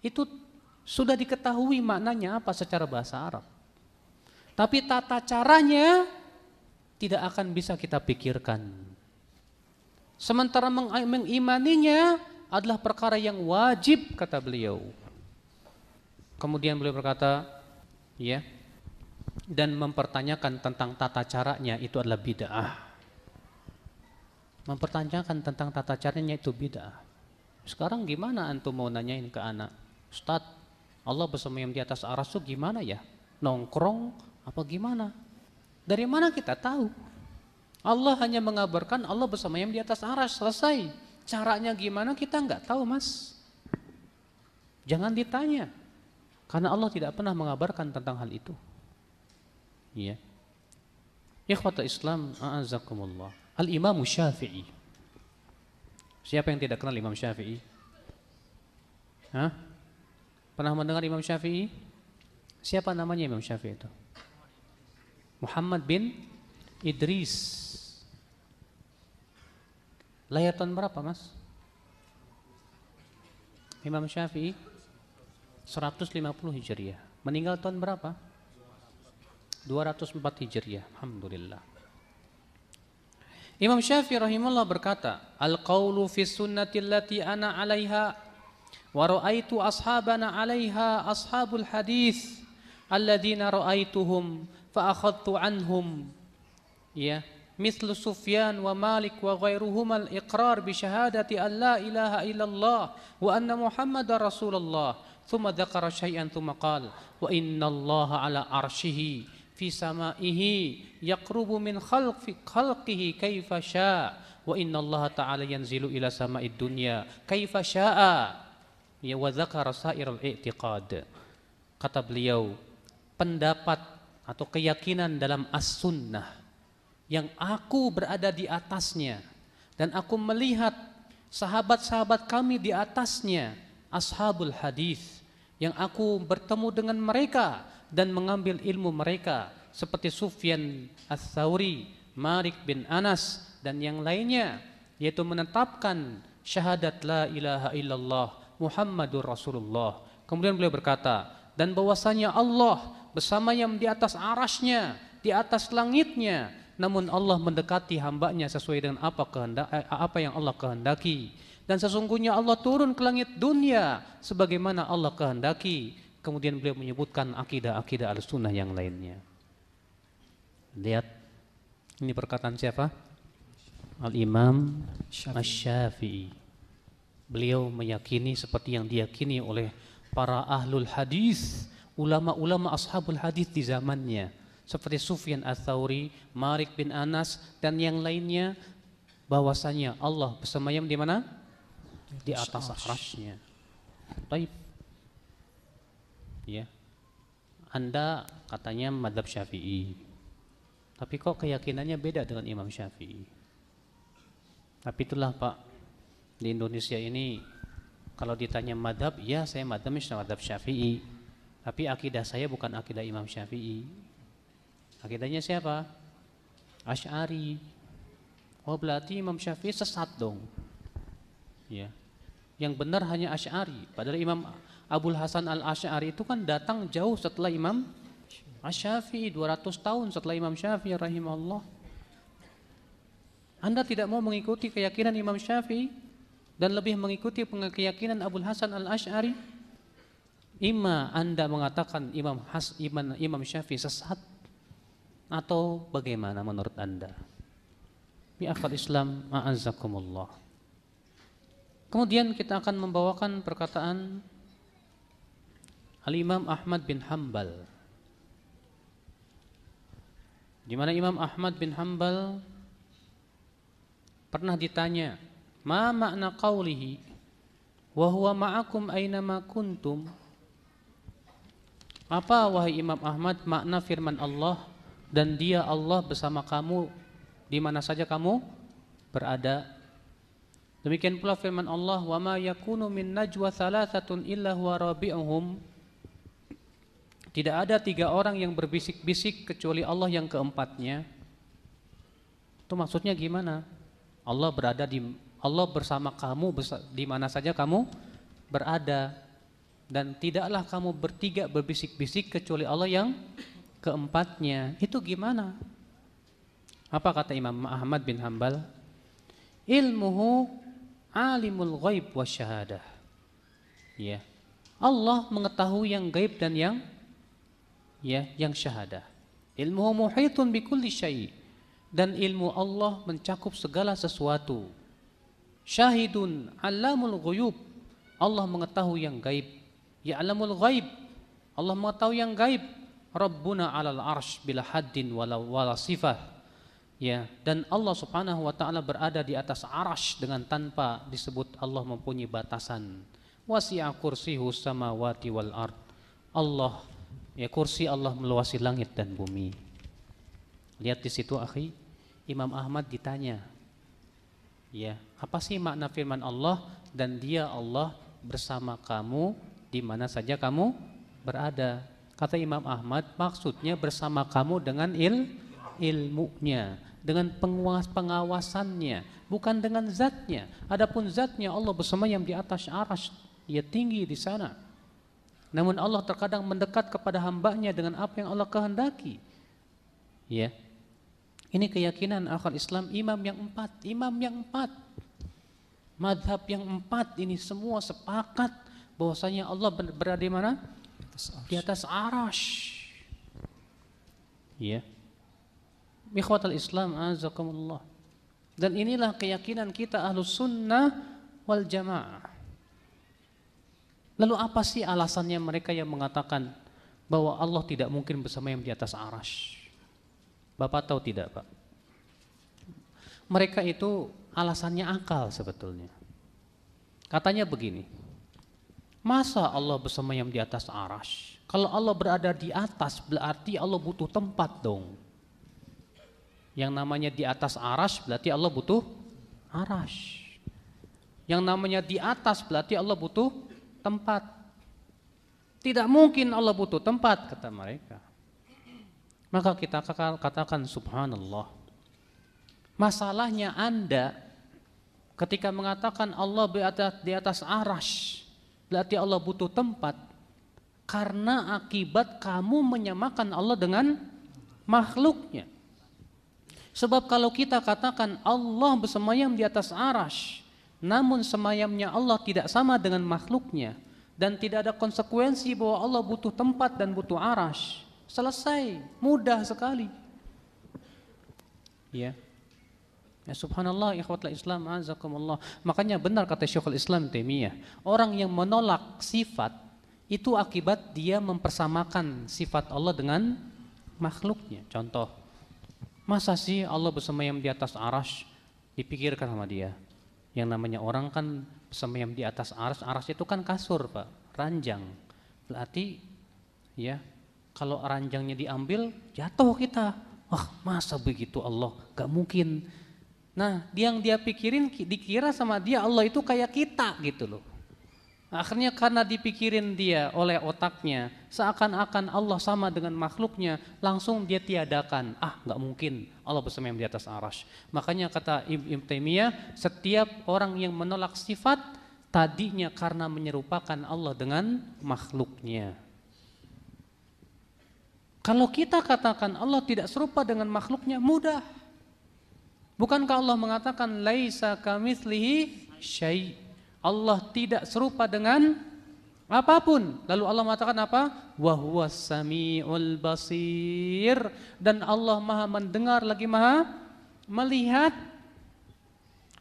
itu sudah diketahui maknanya apa secara bahasa Arab. Tapi tata caranya tidak akan bisa kita pikirkan. Sementara mengimaninya adalah perkara yang wajib, kata beliau. Kemudian beliau berkata, ya, dan mempertanyakan tentang tata caranya itu adalah bid'ah. Mempertanyakan tentang tata caranya itu bid'ah. Sekarang gimana antum mau nanyain ke anak, Ustaz, Allah bersemayam di atas aras itu gimana ya? Nongkrong apa gimana? Dari mana kita tahu? Allah hanya mengabarkan Allah bersemayam di atas aras, selesai. Caranya gimana kita nggak tahu, Mas. Jangan ditanya, karena Allah tidak pernah mengabarkan tentang hal itu. Ya. Ikhwatul Islam, a'azakumullah. Al-Imam Syafi'i. Siapa yang tidak kenal Imam Syafi'i? Hah? Pernah mendengar Imam Syafi'i? Siapa namanya Imam Syafi'i itu? Muhammad bin Idris. Lahir tahun berapa, Mas? Imam Syafi'i 150 Hijriah. Meninggal tahun berapa? 204 Hijriah. Alhamdulillah. Imam Syafi'i rahimahullah berkata, al-qawlu fi sunnati allati ana 'alaiha wa ra'aitu ashabana 'alaiha ashabul hadis alladziina ra'aituhum fa akhadtu anhum, ya, mithlu Sufyan wa Malik wa ghairuhum al-iqrar bi syahadati an la ilaha illallah wa anna Muhammadar Rasulullah. Thumma dzakara syai'an thumma qala wa innallaha 'ala arsyihi fi samaihi yaqrubu min khalqihi kaifa syaa wa innallaha ta'ala yanzilu ila sama'id dunya kaifa syaa, ya, wa dzakara sa'iral i'tiqad. Kata beliau, pendapat atau keyakinan dalam as-sunnah yang aku berada di atasnya dan aku melihat sahabat-sahabat kami di atasnya, ashabul hadis, yang aku bertemu dengan mereka dan mengambil ilmu mereka seperti Sufyan Ats-Tsauri, Malik bin Anas dan yang lainnya, yaitu menetapkan syahadat la ilaha illallah Muhammadur Rasulullah. Kemudian beliau berkata, dan bahwasanya Allah bersama yang di atas arasy-Nya, di atas langitnya, namun Allah mendekati hambanya sesuai dengan apa yang Allah kehendaki. Dan sesungguhnya Allah turun ke langit dunia sebagaimana Allah kehendaki. Kemudian beliau menyebutkan akidah-akidah Ahlussunnah yang lainnya. Lihat, ini perkataan siapa? Al-Imam Asy-Syafi'i. Beliau meyakini seperti yang diyakini oleh para ahlul hadis, ulama-ulama ashabul hadis di zamannya, seperti Sufyan Ats-Tsauri, Malik bin Anas dan yang lainnya, bahwasanya Allah bersemayam di mana? Di atas arasy-Nya. Baik. Ya. Anda katanya mazhab Syafi'i. Tapi kok keyakinannya beda dengan Imam Syafi'i? Tapi itulah Pak, di Indonesia ini kalau ditanya mazhab, ya saya mazhab Syafi'i. Tapi akidah saya bukan akidah Imam Syafi'i. Akidahnya siapa? Asy'ari. Oh berarti Imam Syafi'i sesat dong. Ya. Yang benar hanya Asy'ari. Padahal Imam Abul Hasan Al-Asy'ari itu kan datang jauh setelah Imam Asy-Syafi'i, 200 tahun setelah Imam Syafi'i rahimahullah. Anda tidak mau mengikuti keyakinan Imam Syafi'i dan lebih mengikuti keyakinan Abul Hasan Al-Asy'ari? Ima Anda mengatakan Imam Syafi'i sesat, atau bagaimana menurut Anda? Bi akhal Islam a'azzakumullah. Kemudian kita akan membawakan perkataan Al-Imam Ahmad bin Hanbal, di mana Imam Ahmad bin Hanbal pernah ditanya, ma makna qaulihi wa huwa ma'akum aynama kuntum? Apa wahai Imam Ahmad makna firman Allah, dan dia Allah bersama kamu di mana saja kamu berada? Demikian pula firman Allah, wa ma yakunu min najwa thalathatun illa huwa rabi'uhum. Tidak ada 3 orang yang berbisik-bisik kecuali Allah yang keempatnya. Itu maksudnya gimana? Allah bersama kamu di mana saja kamu berada, dan tidaklah kamu bertiga berbisik-bisik kecuali Allah yang keempatnya. Itu gimana? Apa kata Imam Ahmad bin Hanbal? Ilmuhu alimul ghaib wasyahadah. Ya. Allah mengetahui yang gaib dan yang syahadah. Ilmuhu muhitun bikulli syai'. Dan ilmu Allah mencakup segala sesuatu. Syahidun alamul ghuyub. Allah mengetahui yang gaib. Ya'lamul ghaib. Allah mengetahui yang gaib. Rabbuna 'alal 'arsy bila haddin wala sifah. Ya, dan Allah Subhanahu wa taala berada di atas arasy dengan tanpa disebut Allah mempunyai batasan. Wasi'a kursiyyuhu samawati wal ard. Allah, ya kursi Allah meluasi langit dan bumi. Lihat di situ akhi, Imam Ahmad ditanya, ya, apa sih makna firman Allah, dan dia Allah bersama kamu di mana saja kamu berada? Kata Imam Ahmad, maksudnya bersama kamu dengan ilmunya, dengan pengawasannya, bukan dengan zatnya. Adapun zatnya Allah bersemayam di atas arasy, dia tinggi di sana. Namun Allah terkadang mendekat kepada hambanya dengan apa yang Allah kehendaki. Ya, ini keyakinan akhir Islam, imam yang empat, madhab yang 4 ini semua sepakat bahwasanya Allah berada di mana? Di atas arasy. Ya. Ikhwatal Islam azakumullah. Dan inilah keyakinan kita Ahlus Sunnah wal Jamaah. Lalu apa sih alasannya mereka yang mengatakan bahwa Allah tidak mungkin bersemayam di atas arasy? Bapak tahu tidak, Pak? Mereka itu alasannya akal sebetulnya. Katanya begini, masa Allah bersemayam di atas arasy? Kalau Allah berada di atas berarti Allah butuh tempat dong. Yang namanya di atas arasy berarti Allah butuh arasy. Yang namanya di atas berarti Allah butuh tempat. Tidak mungkin Allah butuh tempat, kata mereka. Maka kita katakan subhanallah. Masalahnya Anda ketika mengatakan Allah di atas arasy, berarti Allah butuh tempat karena akibat kamu menyamakan Allah dengan makhluknya. Sebab kalau kita katakan Allah bersemayam di atas arasy, namun semayamnya Allah tidak sama dengan makhluknya, dan tidak ada konsekuensi bahwa Allah butuh tempat dan butuh arasy, selesai, mudah sekali. Ya. Ya subhanallah, ikhwatul Islam, azakumullah. Makanya benar kata Syekhul Islam Taimiyah, orang yang menolak sifat itu akibat dia mempersamakan sifat Allah dengan makhluknya. Contoh, masa sih Allah bersemayam di atas arasy dipikirkan sama dia? Yang namanya orang kan bersemayam di atas arasy, arasy itu kan kasur Pak, ranjang. Berarti ya kalau ranjangnya diambil jatuh kita. Wah masa begitu Allah? Gak mungkin. Nah yang dia pikirin, dikira sama dia Allah itu kayak kita gitu loh. Akhirnya karena dipikirin dia oleh otaknya seakan-akan Allah sama dengan makhluknya, langsung dia tiadakan. Gak mungkin Allah bersemayam di atas arasy. Makanya kata Ibnu Taimiyah, setiap orang yang menolak sifat tadinya karena menyerupakan Allah dengan makhluknya. Kalau kita katakan Allah tidak serupa dengan makhluknya, mudah. Bukankah Allah mengatakan laisa kamitslihi syai'? Allah tidak serupa dengan apapun. Lalu Allah mengatakan apa? Wa huwas samiul basir. Dan Allah Maha mendengar lagi Maha melihat.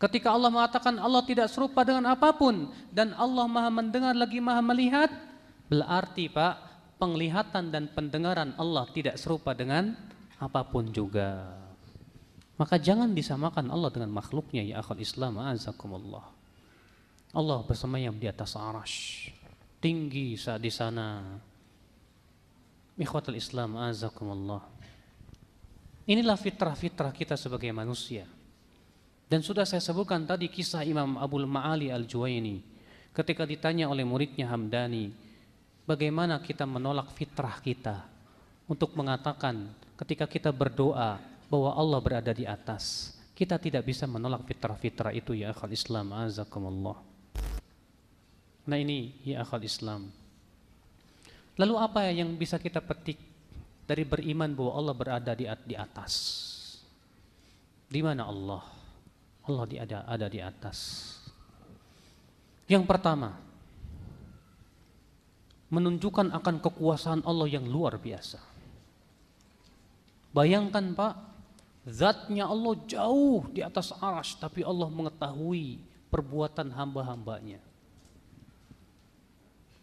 Ketika Allah mengatakan Allah tidak serupa dengan apapun dan Allah Maha mendengar lagi Maha melihat, berarti Pak, penglihatan dan pendengaran Allah tidak serupa dengan apapun juga. Maka jangan disamakan Allah dengan makhluknya ya akhul Islam, azakumullah. Allah bersemayam di atas arasy, tinggi saat di sana. Ikhwatul Islam, azakumullah. Inilah fitrah-fitrah kita sebagai manusia. Dan sudah saya sebutkan tadi kisah Imam Abul Ma'ali Al-Juwaini ketika ditanya oleh muridnya Hamdani, bagaimana kita menolak fitrah kita untuk mengatakan ketika kita berdoa bahwa Allah berada di atas. Kita tidak bisa menolak fitrah-fitrah itu ya akhal Islam, azakumullah. Nah ini ya akhal Islam. Lalu apa yang bisa kita petik dari beriman bahwa Allah berada di atas? Di mana Allah? Allah ada di atas. Yang pertama, menunjukkan akan kekuasaan Allah yang luar biasa. Bayangkan Pak, zatnya Allah jauh di atas arasy, tapi Allah mengetahui perbuatan hamba-hambanya.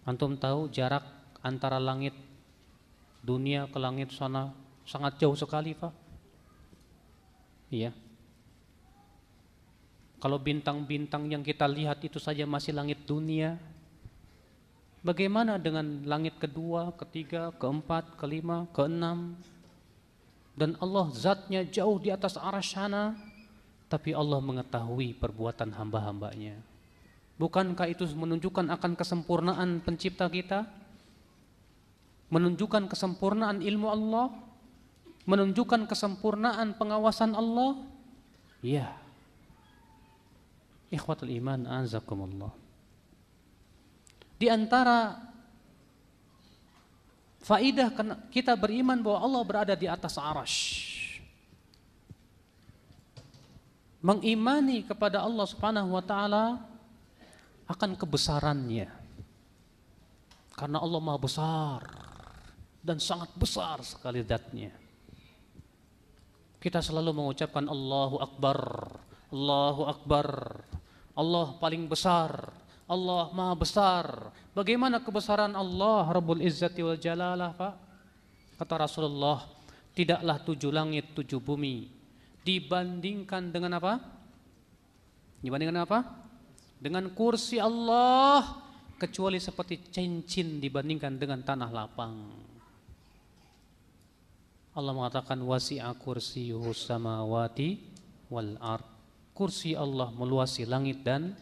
Antum tahu jarak antara langit dunia ke langit sana sangat jauh sekali Pak. Iya. Kalau bintang-bintang yang kita lihat itu saja masih langit dunia, bagaimana dengan langit kedua, ketiga, keempat, kelima, keenam? Dan Allah zatnya jauh di atas arasy sana, tapi Allah mengetahui perbuatan hamba-hambanya. Bukankah itu menunjukkan akan kesempurnaan pencipta kita? Menunjukkan kesempurnaan ilmu Allah? Menunjukkan kesempurnaan pengawasan Allah? Ya. Ikhwatul iman, azakumullah. Di antara faidah kita beriman bahwa Allah berada di atas arasy, mengimani kepada Allah Subhanahu wa taala akan kebesarannya. Karena Allah Maha besar dan sangat besar sekali zatnya. Kita selalu mengucapkan Allahu Akbar, Allahu Akbar. Allah paling besar, Allah Maha besar. Bagaimana kebesaran Allah Rabbul Izzati wal Jalalah Pak? Kata Rasulullah, tidaklah 7 langit 7 bumi dibandingkan dengan apa? Dibandingkan apa? Dengan kursi Allah, kecuali seperti cincin dibandingkan dengan tanah lapang. Allah mengatakan wasi'a kursiyuhus samawati wal ard. Kursi Allah meluasi langit dan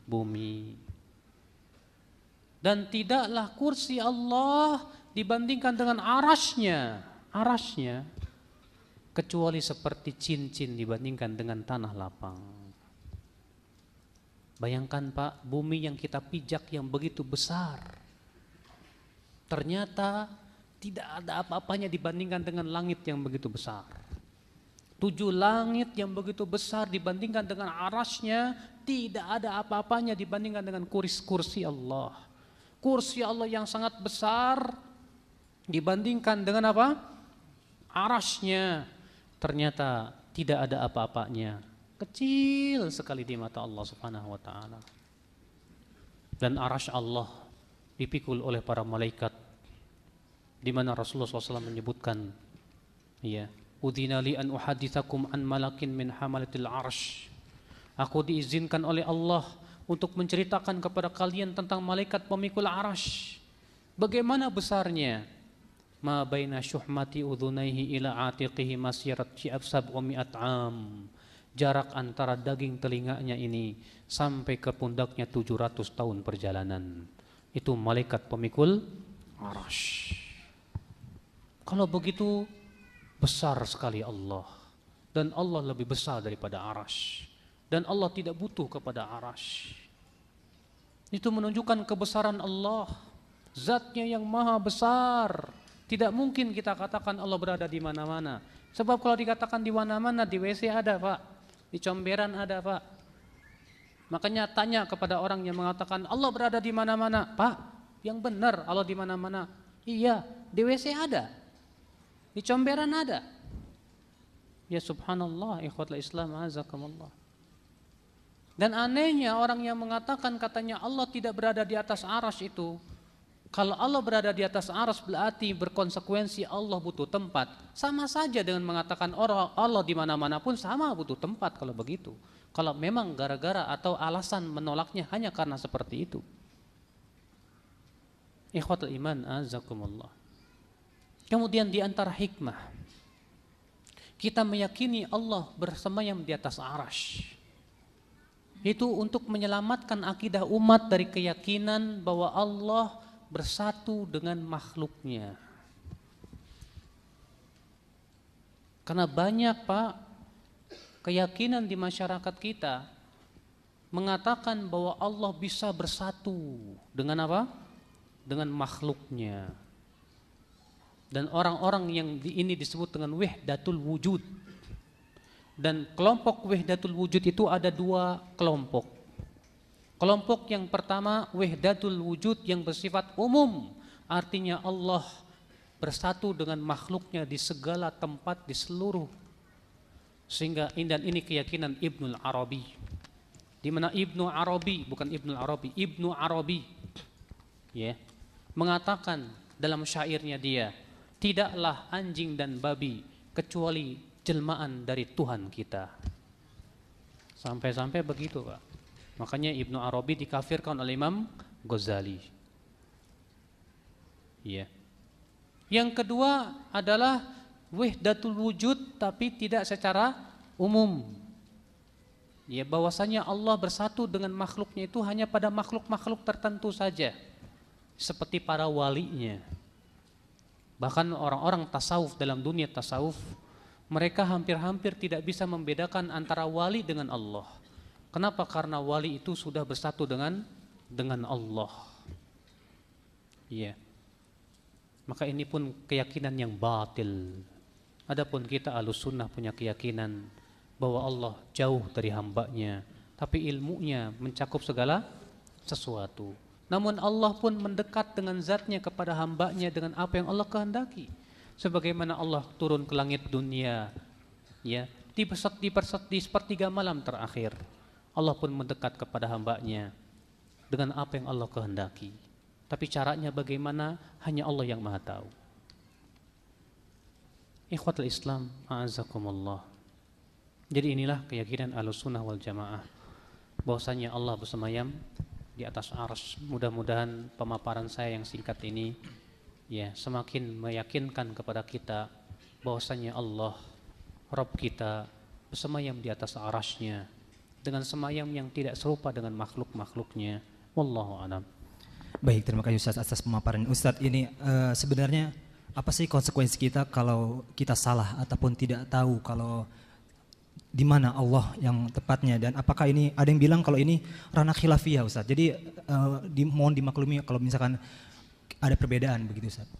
bumi. Dan tidaklah kursi Allah dibandingkan dengan arasnya kecuali seperti cincin dibandingkan dengan tanah lapang. Bayangkan Pak, bumi yang kita pijak yang begitu besar, ternyata tidak ada apa-apanya dibandingkan dengan langit yang begitu besar. 7 langit yang begitu besar dibandingkan dengan arasnya, tidak ada apa-apanya dibandingkan dengan kursi Allah. Kursi Allah yang sangat besar dibandingkan dengan apa? Arasnya, ternyata tidak ada apa-apanya. Kecil sekali di mata Allah Subhanahu wa taala. Dan arasy Allah dipikul oleh para malaikat, di mana Rasulullah SAW menyebutkan, ya, udhina li an uhaditsakum an malakin min hamalatil arsh. Aku diizinkan oleh Allah untuk menceritakan kepada kalian tentang malaikat pemikul arasy. Bagaimana besarnya? Ma baina syuhmati udhunaihi ila atiqihi masyirat sab'a mi'at am. Jarak antara daging telinganya ini sampai ke pundaknya 700 tahun perjalanan. Itu malaikat pemikul arasy. Kalau begitu besar sekali Allah, dan Allah lebih besar daripada arasy, dan Allah tidak butuh kepada arasy. Itu menunjukkan kebesaran Allah, zatnya yang maha besar. Tidak mungkin kita katakan Allah berada di mana-mana. Sebab kalau dikatakan di mana-mana, di WC ada Pak, di comberan ada Pak. Makanya tanya kepada orang yang mengatakan Allah berada di mana-mana, Pak, yang benar Allah di mana-mana. Iya, di WC ada, di comberan ada. Ya subhanallah, ikhwatul Islam, azakumullah. Dan anehnya orang yang mengatakan katanya Allah tidak berada di atas arasy itu, kalau Allah berada di atas arasy berarti berkonsekuensi Allah butuh tempat. Sama saja dengan mengatakan orang Allah di mana-mana pun sama butuh tempat kalau begitu. Kalau memang gara-gara atau alasan menolaknya hanya karena seperti itu. Ikhwatul iman, azakumullah. Kemudian di antara hikmah, kita meyakini Allah bersemayam di atas arasy. Itu untuk menyelamatkan akidah umat dari keyakinan bahwa Allah bersatu dengan makhluknya. Karena banyak Pak keyakinan di masyarakat kita mengatakan bahwa Allah bisa bersatu dengan apa? Dengan makhluknya. Dan orang-orang yang ini disebut dengan wahdatul wujud. Dan kelompok wahdatul wujud itu ada 2 kelompok. Kelompok yang pertama wahdatul wujud yang bersifat umum, artinya Allah bersatu dengan makhluknya di segala tempat di seluruh. Sehingga ini keyakinan Ibnul Arabi. Di mana Ibnu Arabi, bukan Ibnul Arabi, Ibnu Arabi, ya, mengatakan dalam syairnya dia, tidaklah anjing dan babi kecuali jelmaan dari Tuhan kita. Sampai-sampai begitu Pak. Makanya Ibnu Arabi dikafirkan oleh Imam Ghazali. Ya. Yang kedua adalah wahdatul wujud tapi tidak secara umum. Ya, bahwasanya Allah bersatu dengan makhluknya itu hanya pada makhluk-makhluk tertentu saja. Seperti para walinya. Bahkan orang-orang tasawuf dalam dunia tasawuf, mereka hampir-hampir tidak bisa membedakan antara wali dengan Allah. Kenapa? Karena wali itu sudah bersatu dengan Allah. Iya. Maka ini pun keyakinan yang batil. Adapun kita Ahlussunnah punya keyakinan bahwa Allah jauh dari hambanya, tapi ilmunya mencakup segala sesuatu. Namun Allah pun mendekat dengan zatnya kepada hambanya dengan apa yang Allah kehendaki. Sebagaimana Allah turun ke langit dunia, ya, di sepertiga malam terakhir. Allah pun mendekat kepada hambanya dengan apa yang Allah kehendaki. Tapi caranya bagaimana hanya Allah yang maha tahu. Ikhwatul Islam, a'azakumullah. Jadi inilah keyakinan Ahlussunnah wal Jamaah, bahwasanya Allah bersemayam di atas arsy. Mudah-mudahan pemaparan saya yang singkat ini ya semakin meyakinkan kepada kita bahwasanya Allah, Rabb kita, bersemayam di atas arasy-Nya dengan semayam yang tidak serupa dengan makhluk-makhluknya. Wallahu a'lam. Baik, terima kasih Ustaz atas pemaparan. Ustaz, ini sebenarnya apa sih konsekuensi kita kalau kita salah ataupun tidak tahu kalau di mana Allah yang tepatnya, dan apakah ini ada yang bilang kalau ini ranah khilafiyah Ustaz. Jadi mohon dimaklumi kalau misalkan ada perbedaan begitu Ustaz.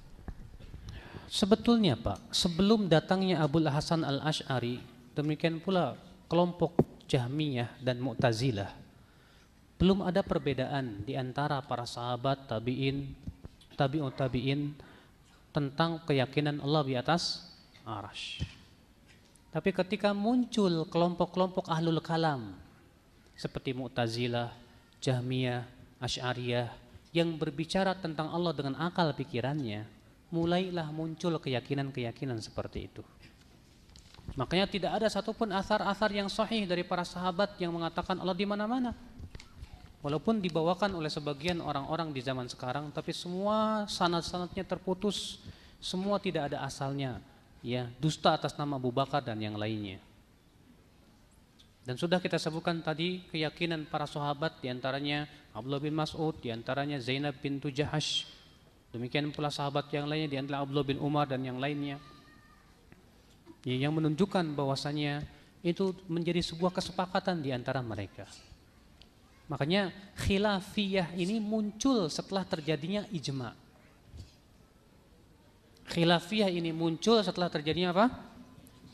Sebetulnya Pak, sebelum datangnya Abul Hasan Al-Asy'ari, demikian pula kelompok Jahmiyah dan Mu'tazilah, belum ada perbedaan di antara para sahabat, tabi'in, tabi'ut tabi'in tentang keyakinan Allah di atas arasy. Tapi ketika muncul kelompok-kelompok ahlul kalam seperti Mu'tazilah, Jahmiyah, Asy'ariyah yang berbicara tentang Allah dengan akal pikirannya, mulailah muncul keyakinan-keyakinan seperti itu. Makanya tidak ada satupun athar-athar yang sahih dari para sahabat yang mengatakan Allah di mana-mana. Walaupun dibawakan oleh sebagian orang-orang di zaman sekarang, tapi semua sanad-sanadnya terputus, semua tidak ada asalnya. Ya, dusta atas nama Abu Bakar dan yang lainnya. Dan sudah kita sebutkan tadi keyakinan para sahabat, diantaranya Abdullah bin Mas'ud, diantaranya Zainab bintu Jahash, demikian pula sahabat yang lainnya, diantara Abdullah bin Umar dan yang lainnya, ya, yang menunjukkan bahwasanya itu menjadi sebuah kesepakatan di antara mereka. Makanya khilafiyah ini muncul setelah terjadinya ijma'. Khilafiyah ini muncul setelah terjadinya apa?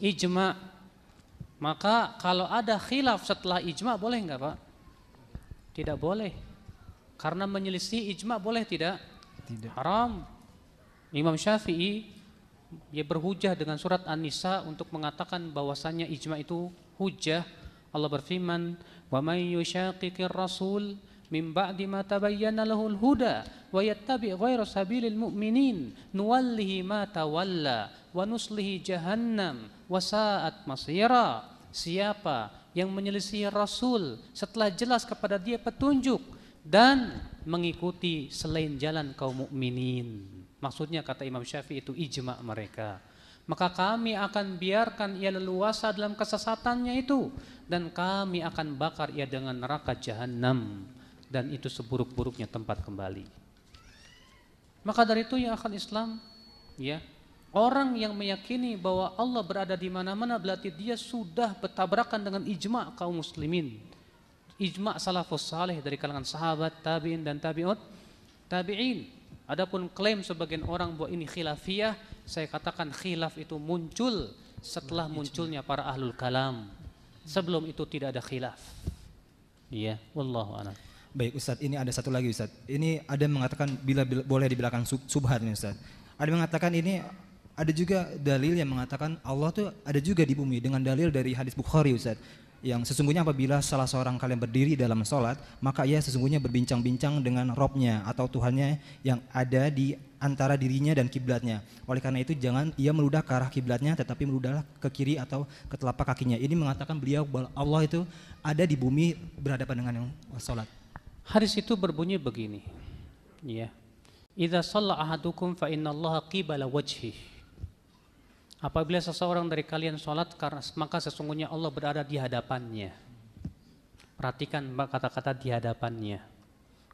Ijma'. Maka kalau ada khilaf setelah ijma' boleh enggak Pak? Tidak boleh. Karena menyelisih ijma' boleh tidak? Tidak. Haram. Imam Syafi'i dia berhujah dengan surat An-Nisa untuk mengatakan bahwasannya ijma' itu hujah. Allah berfirman, "Wa may yushaqiqir rasul min ba'di ma tabayyana lahul huda wa yattabi' ghayra sabilil mu'minin nuwallihi ma tawalla wa nuslihi jahannam wa sa'at masira." Siapa yang menyelisih Rasul setelah jelas kepada dia petunjuk dan mengikuti selain jalan kaum mukminin, maksudnya kata Imam Syafi'i itu ijma' mereka, maka kami akan biarkan ia leluasa dalam kesesatannya itu, dan kami akan bakar ia dengan neraka jahanam, dan itu seburuk-buruknya tempat kembali. Maka dari itu ya akal Islam, ya, orang yang meyakini bahwa Allah berada di mana-mana berarti dia sudah bertabrakan dengan ijma' kaum muslimin, ijma' salafus saleh dari kalangan sahabat, tabi'in dan tabi'ut tabi'in. Adapun klaim sebagian orang bahwa ini khilafiyah, saya katakan khilaf itu muncul setelah munculnya para ahlul kalam. Sebelum itu tidak ada khilaf. Iya, wallahu a'lam. Baik Ustaz, ini ada satu lagi Ustaz. Ini ada yang mengatakan bila boleh di belakang subhat nih Ustaz. Ada yang mengatakan ini ada juga dalil yang mengatakan Allah tuh ada juga di bumi dengan dalil dari hadis Bukhari Ustaz. Yang sesungguhnya apabila salah seorang kalian berdiri dalam sholat, maka ia sesungguhnya berbincang-bincang dengan Robnya atau Tuhannya yang ada di antara dirinya dan kiblatnya. Oleh karena itu jangan ia meludah ke arah kiblatnya, tetapi meludahlah ke kiri atau ke telapak kakinya. Ini mengatakan beliau bahwa Allah itu ada di bumi berhadapan dengan yang sholat. Hadis itu berbunyi begini, ya. Idza shalla ahadukum fa innallaha qibala wajhihi. Apabila seseorang dari kalian sholat, maka sesungguhnya Allah berada di hadapannya. Perhatikan kata-kata di hadapannya.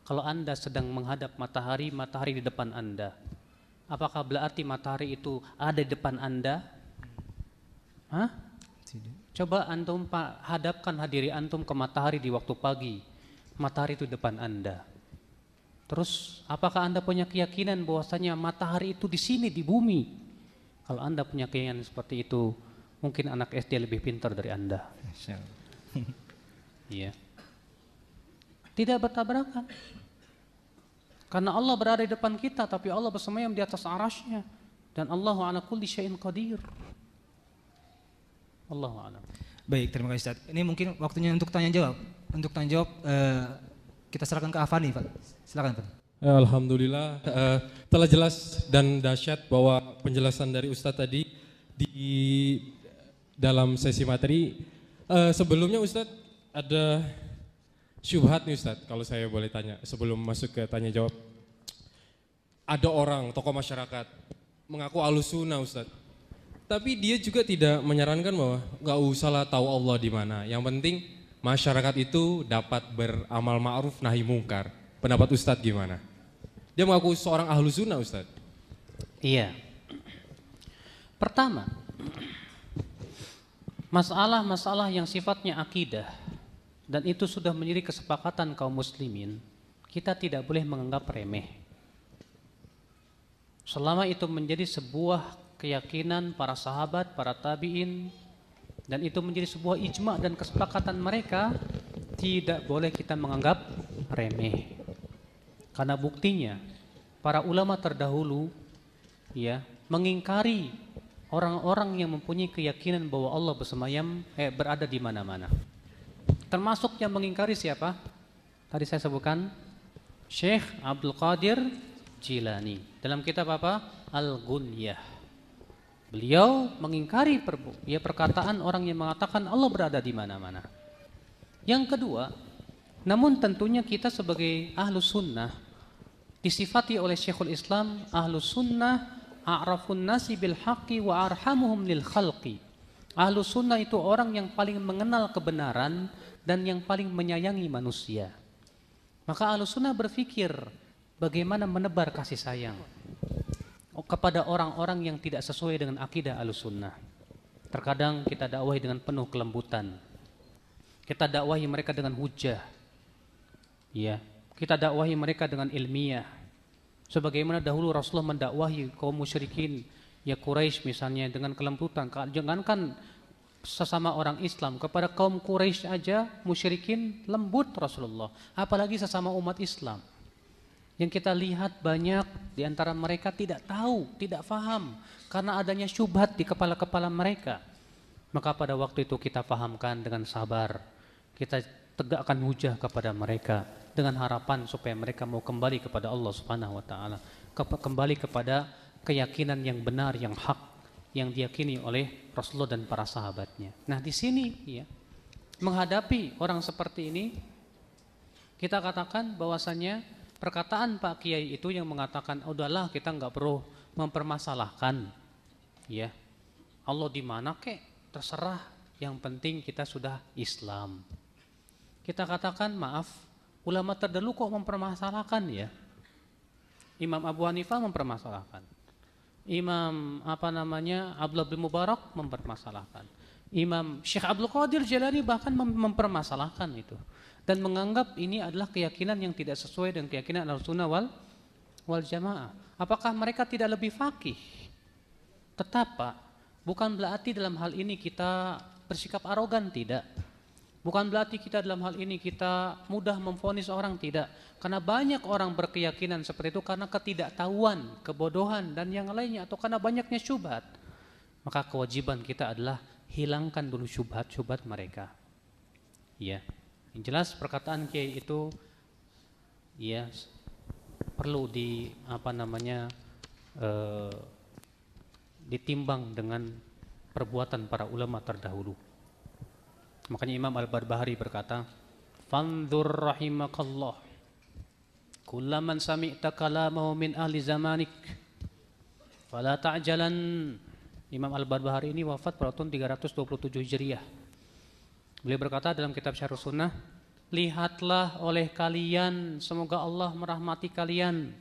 Kalau Anda sedang menghadap matahari, matahari di depan Anda. Apakah berarti matahari itu ada di depan Anda? Hah? Coba antum hadapkan diri antum ke matahari di waktu pagi. Matahari itu di depan Anda. Terus apakah Anda punya keyakinan bahwasanya matahari itu di sini di bumi? Kalau Anda punya keyakinan seperti itu, mungkin anak SD lebih pintar dari Anda. Iya. Tidak bertabrakan. Karena Allah berada di depan kita, tapi Allah bersemayam di atas arasy-Nya, dan Allahu ala kulli syai'in qadir. Allahu a'lam. Baik, terima kasih Ustaz. Ini mungkin waktunya untuk tanya jawab. Untuk tanya jawab kita serahkan ke Afani, Pak. Silakan, Pak. Alhamdulillah telah jelas dan dahsyat bahwa penjelasan dari Ustadz tadi di dalam sesi materi. Sebelumnya Ustadz ada syubhat nih Ustadz, kalau saya boleh tanya sebelum masuk ke tanya jawab. Ada orang tokoh masyarakat mengaku Ahlussunnah Ustadz, Tapi dia juga tidak menyarankan bahwa nggak usahlah tahu Allah di mana. Yang penting masyarakat itu dapat beramal ma'ruf nahi mungkar. Pendapat Ustadz gimana? Dia mengaku seorang ahlu sunnah, Ustadz. Iya. Pertama, masalah-masalah yang sifatnya akidah dan itu sudah menjadi kesepakatan kaum muslimin, kita tidak boleh menganggap remeh. Selama itu menjadi sebuah keyakinan para sahabat, para tabi'in, dan itu menjadi sebuah ijma' dan kesepakatan mereka, tidak boleh kita menganggap remeh. Karena buktinya para ulama terdahulu ya mengingkari orang-orang yang mempunyai keyakinan bahwa Allah berada di mana-mana. Termasuk yang mengingkari siapa? Tadi saya sebutkan Syekh Abdul Qadir Jilani dalam kitab apa? Al-Ghunyah. Beliau mengingkari perkataan orang yang mengatakan Allah berada di mana-mana. Yang kedua, namun tentunya kita sebagai ahlu sunnah disifati oleh Syekhul Islam, ahlu sunnah a'rafun nasi bil haqqi wa arhamuhum lil khalqi. Ahlu sunnah itu orang yang paling mengenal kebenaran dan yang paling menyayangi manusia. Maka ahlu sunnah berpikir bagaimana menebar kasih sayang kepada orang-orang yang tidak sesuai dengan akidah Ahlussunnah. Terkadang kita dakwahi dengan penuh kelembutan. Kita dakwahi mereka dengan hujah. Ya, kita dakwahi mereka dengan ilmiah. Sebagaimana dahulu Rasulullah mendakwahi kaum musyrikin, ya Quraisy misalnya dengan kelembutan. Jangankan sesama orang Islam, kepada kaum Quraisy aja musyrikin lembut Rasulullah, apalagi sesama umat Islam. Yang kita lihat banyak di antara mereka tidak tahu, tidak faham karena adanya syubhat di kepala-kepala mereka. Maka pada waktu itu kita fahamkan dengan sabar. Kita tegakkan hujah kepada mereka dengan harapan supaya mereka mau kembali kepada Allah Subhanahu wa taala, kembali kepada keyakinan yang benar, yang hak, yang diyakini oleh Rasulullah dan para sahabatnya. Nah, di sini ya, menghadapi orang seperti ini kita katakan bahwasanya perkataan Pak Kiai itu yang mengatakan udahlah kita nggak perlu mempermasalahkan ya Allah di mana kek terserah, yang penting kita sudah Islam. Kita katakan maaf, ulama terdahulu kok mempermasalahkan ya. Imam Abu Hanifah mempermasalahkan, Imam Abdullah bin Mubarak mempermasalahkan, Imam Syekh Abdul Qadir Jilani bahkan mempermasalahkan itu dan menganggap ini adalah keyakinan yang tidak sesuai dengan keyakinan Ahlussunnah wal Jamaah. Apakah mereka tidak lebih faqih? Tetap Pak, bukan berarti dalam hal ini kita bersikap arogan, tidak. Bukan berarti kita dalam hal ini kita mudah memvonis orang, tidak. Karena banyak orang berkeyakinan seperti itu karena ketidaktahuan, kebodohan dan yang lainnya, atau karena banyaknya syubhat. Maka kewajiban kita adalah hilangkan dulu syubhat-syubhat mereka. Ya. Yang jelas perkataan Kiai itu ya perlu ditimbang dengan perbuatan para ulama terdahulu. Makanya Imam Al-Barbahari berkata, "Fanzur rahimakallah kullaman sami'ta kalamahu min ahli zamanik fala ta'jalan." Imam Al-Barbahari ini wafat pada tahun 327 Hijriah. Beliau berkata dalam kitab Syarh Sunnah, lihatlah oleh kalian, semoga Allah merahmati kalian,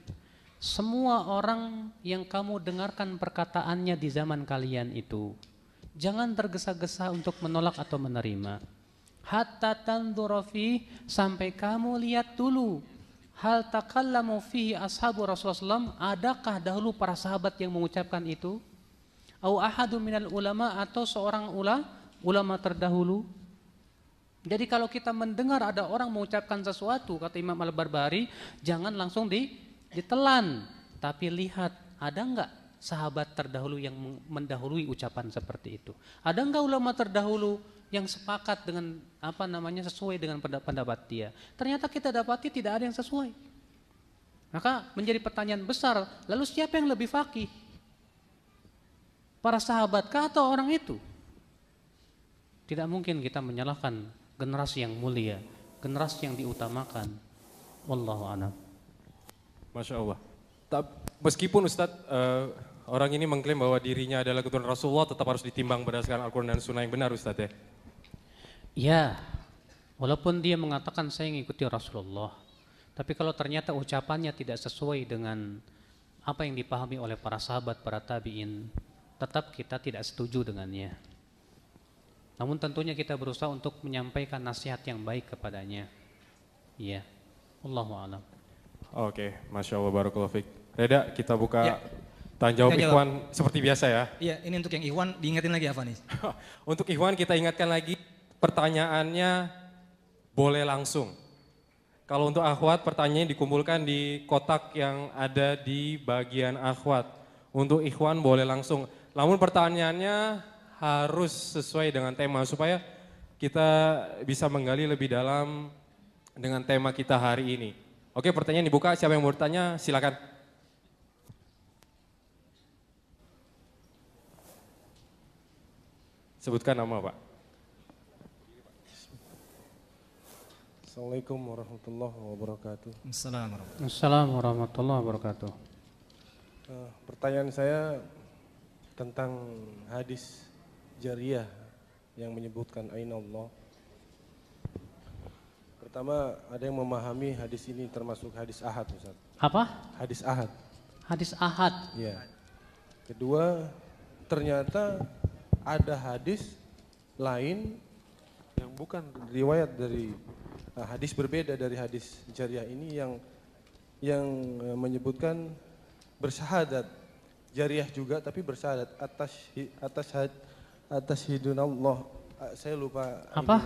semua orang yang kamu dengarkan perkataannya di zaman kalian itu, jangan tergesa-gesa untuk menolak atau menerima. Hatta tanzura fi, sampai kamu lihat dulu, hal takallamu fihi ashabu Rasulullah SAW, adakah dahulu para sahabat yang mengucapkan itu? Au ahadu minal ulama, atau seorang ulama terdahulu. Jadi kalau kita mendengar ada orang mengucapkan sesuatu, kata Imam Al-Barbahari, jangan langsung ditelan, tapi lihat ada enggak sahabat terdahulu yang mendahului ucapan seperti itu. Ada enggak ulama terdahulu yang sepakat dengan sesuai dengan pendapat dia. Ternyata kita dapati tidak ada yang sesuai. Maka menjadi pertanyaan besar, lalu siapa yang lebih faqih? Para sahabat kah atau orang itu? Tidak mungkin kita menyalahkan generasi yang mulia, generasi yang diutamakan. Wallahu a'lam. Masya Allah. Meskipun Ustadz Orang ini mengklaim bahwa dirinya adalah keturunan Rasulullah, tetap harus ditimbang berdasarkan Al-Quran dan Sunnah yang benar, Ustaz ya? Ya, walaupun dia mengatakan saya mengikuti Rasulullah, tapi kalau ternyata ucapannya tidak sesuai dengan apa yang dipahami oleh para sahabat, para tabi'in, tetap kita tidak setuju dengannya. Namun tentunya kita berusaha untuk menyampaikan nasihat yang baik kepadanya. Iya, Allahu a'lam. Oke, Masya Allah, barakallahu fiik. Reda, kita buka Ya. tanya jawab Kita Ikhwan seperti biasa ya. Iya, ini untuk yang Ikhwan diingetin lagi apa nih? Untuk Ikhwan kita ingatkan lagi, pertanyaannya boleh langsung. Kalau untuk akhwat, pertanyaannya dikumpulkan di kotak yang ada di bagian akhwat. Untuk Ikhwan boleh langsung. Namun pertanyaannya harus sesuai dengan tema supaya kita bisa menggali lebih dalam dengan tema kita hari ini. Oke, pertanyaan dibuka. Siapa yang mau bertanya? Silakan. Sebutkan nama, Pak. Assalamualaikum warahmatullahi wabarakatuh. Assalamualaikum warahmatullahi wabarakatuh. Pertanyaan saya tentang hadis jariyah yang menyebutkan Aina Allah. Pertama, ada yang memahami hadis ini termasuk hadis ahad, Ustaz. Apa? Hadis ahad. Hadis ahad. Ya. Kedua, ternyata ada hadis lain yang bukan riwayat dari hadis berbeda dari hadis jariyah ini yang menyebutkan bersyahadat jariyah juga tapi bersyahadat atas hidunallah. Saya lupa. Apa?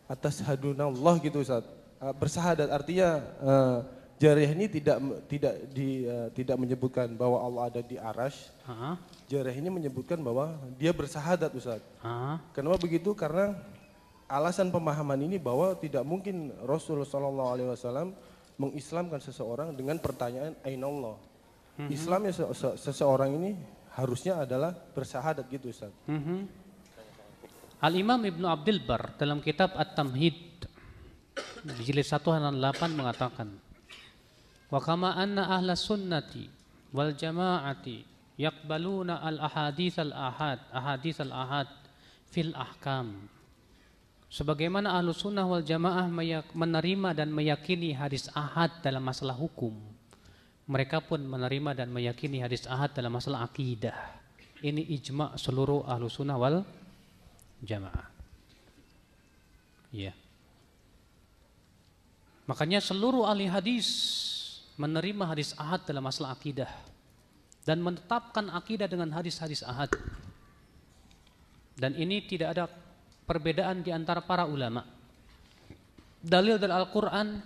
Atas hadunallah gitu, Ustaz. Bersyahadat artinya jariyah ini tidak menyebutkan bahwa Allah ada di arasy. Jariyah ini menyebutkan bahwa dia bersyahadat, Ustaz. Kenapa begitu? Karena alasan pemahaman ini bahwa tidak mungkin Rasulullah SAW mengislamkan seseorang dengan pertanyaan Ainallah. Islamnya seseorang ini harusnya adalah bersyahadat gitu, Ustaz. Al-Imam Ibnu Abdul Bar dalam kitab At-Tamhid di jilid 1 halaman 8 mengatakan, wa kama anna ahla sunnati wal jama'ati yaqbaluna al-ahadits al-ahad fil ahkam. Sebagaimana ahlu sunnah wal jamaah menerima dan meyakini hadis ahad dalam masalah hukum, mereka pun menerima dan meyakini hadis ahad dalam masalah akidah. Ini ijma' seluruh ahlu sunnah wal jamaah. Iya. Makanya seluruh ahli hadis menerima hadis ahad dalam masalah akidah dan menetapkan akidah dengan hadis-hadis ahad. Dan ini tidak ada perbedaan di antara para ulama. Dalil dari Al-Quran,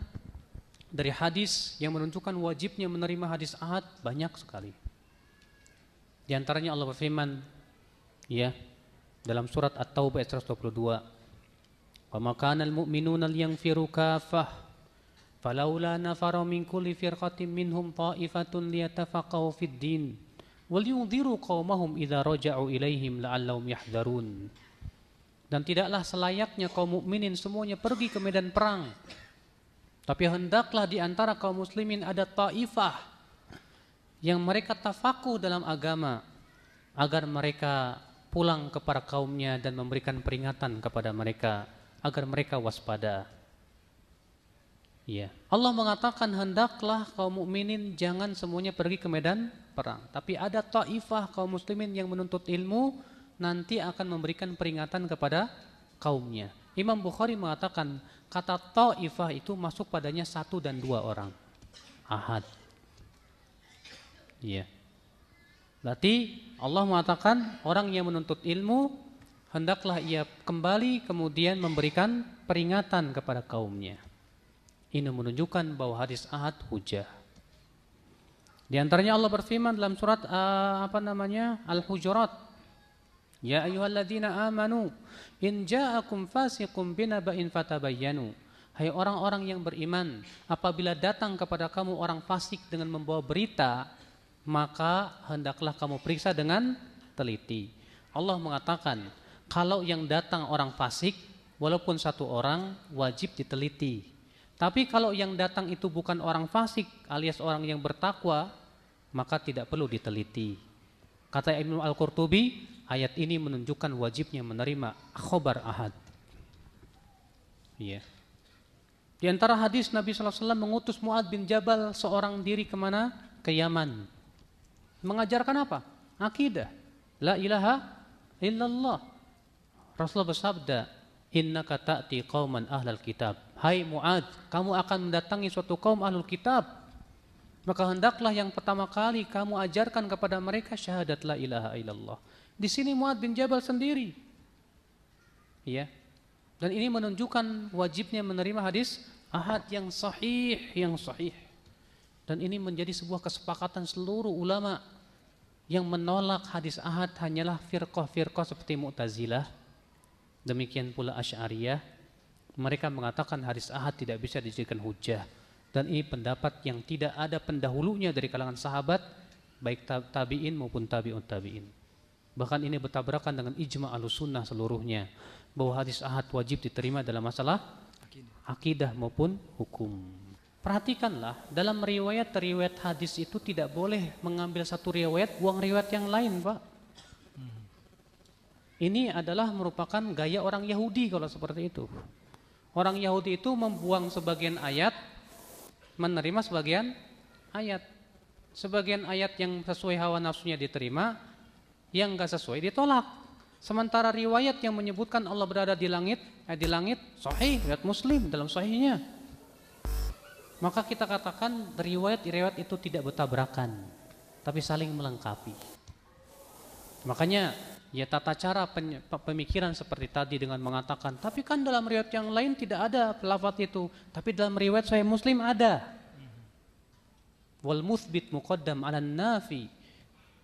dari hadis yang menunjukkan wajibnya menerima hadis ahad banyak sekali. Di antaranya Allah berfirman, ya, dalam surat At-Taubah ayat 122, wa ma kana al-mu'minuna liyanfiru kaffah falaula nafara min kulli firqatin minhum ta'ifatun liyatafaqahu fid din wal yunziru qaumahum idza raja'u ilaihim la'allahum yahdharun. Dan tidaklah selayaknya kaum mukminin semuanya pergi ke medan perang, tapi hendaklah di antara kaum muslimin ada taifah yang mereka tafakuh dalam agama, agar mereka pulang kepada kaumnya dan memberikan peringatan kepada mereka agar mereka waspada. Ya, Allah mengatakan hendaklah kaum mukminin jangan semuanya pergi ke medan perang, tapi ada taifah kaum muslimin yang menuntut ilmu nanti akan memberikan peringatan kepada kaumnya. Imam Bukhari mengatakan kata taifah itu masuk padanya 1 dan 2 orang. Ahad. Iya. Berarti Allah mengatakan orang yang menuntut ilmu hendaklah ia kembali kemudian memberikan peringatan kepada kaumnya. Ini menunjukkan bahwa hadis ahad hujah. Di antaranya Allah berfirman dalam surat Al-Hujurat, ya ayyuhalladzina amanu in ja'akum fasiqun binaba'in fatabayyanu. Hai orang-orang yang beriman, apabila datang kepada kamu orang fasik dengan membawa berita, maka hendaklah kamu periksa dengan teliti. Allah mengatakan, kalau yang datang orang fasik, walaupun 1 orang, wajib diteliti. Tapi kalau yang datang itu bukan orang fasik alias orang yang bertakwa, maka tidak perlu diteliti. Kata Ibnu Al-Qurtubi, ayat ini menunjukkan wajibnya menerima khobar ahad. Iya. Di antara hadis Nabi SAW mengutus Mu'adz bin Jabal seorang diri kemana? Ke Yaman. Mengajarkan apa? Akidah. La ilaha illallah. Rasulullah bersabda, innaka ta'ti qauman ahlal kitab. Hai Mu'adz, kamu akan mendatangi suatu kaum ahlul kitab. Maka hendaklah yang pertama kali kamu ajarkan kepada mereka syahadat la ilaha illallah. Di sini Mu'adz bin Jabal sendiri. Ya. Dan ini menunjukkan wajibnya menerima hadis ahad yang sahih, Dan ini menjadi sebuah kesepakatan seluruh ulama yang menolak hadis ahad hanyalah firqah-firqah seperti Mu'tazilah. Demikian pula Asy'ariyah. Mereka mengatakan hadis ahad tidak bisa dijadikan hujjah. Dan ini pendapat yang tidak ada pendahulunya dari kalangan sahabat, baik tabi'in maupun tabi'ut tabi'in. Bahkan ini bertabrakan dengan ijma' Ahlussunnah seluruhnya, bahwa hadis ahad wajib diterima dalam masalah akidah maupun hukum. Perhatikanlah, dalam riwayat hadis itu tidak boleh mengambil satu riwayat, buang riwayat yang lain, Pak. Ini adalah merupakan gaya orang Yahudi kalau seperti itu. Orang Yahudi itu membuang sebagian ayat, menerima sebagian ayat. Sebagian ayat yang sesuai hawa nafsunya diterima, yang enggak sesuai ditolak. Sementara riwayat yang menyebutkan Allah berada di langit sahih, riwayat Muslim dalam sahihnya. Maka kita katakan riwayat itu tidak bertabrakan, tapi saling melengkapi. Makanya ya tata cara pemikiran seperti tadi dengan mengatakan, tapi kan dalam riwayat yang lain tidak ada lafaz itu, tapi dalam riwayat Sahih Muslim ada. Wal muthbit muqaddam 'alan nafi.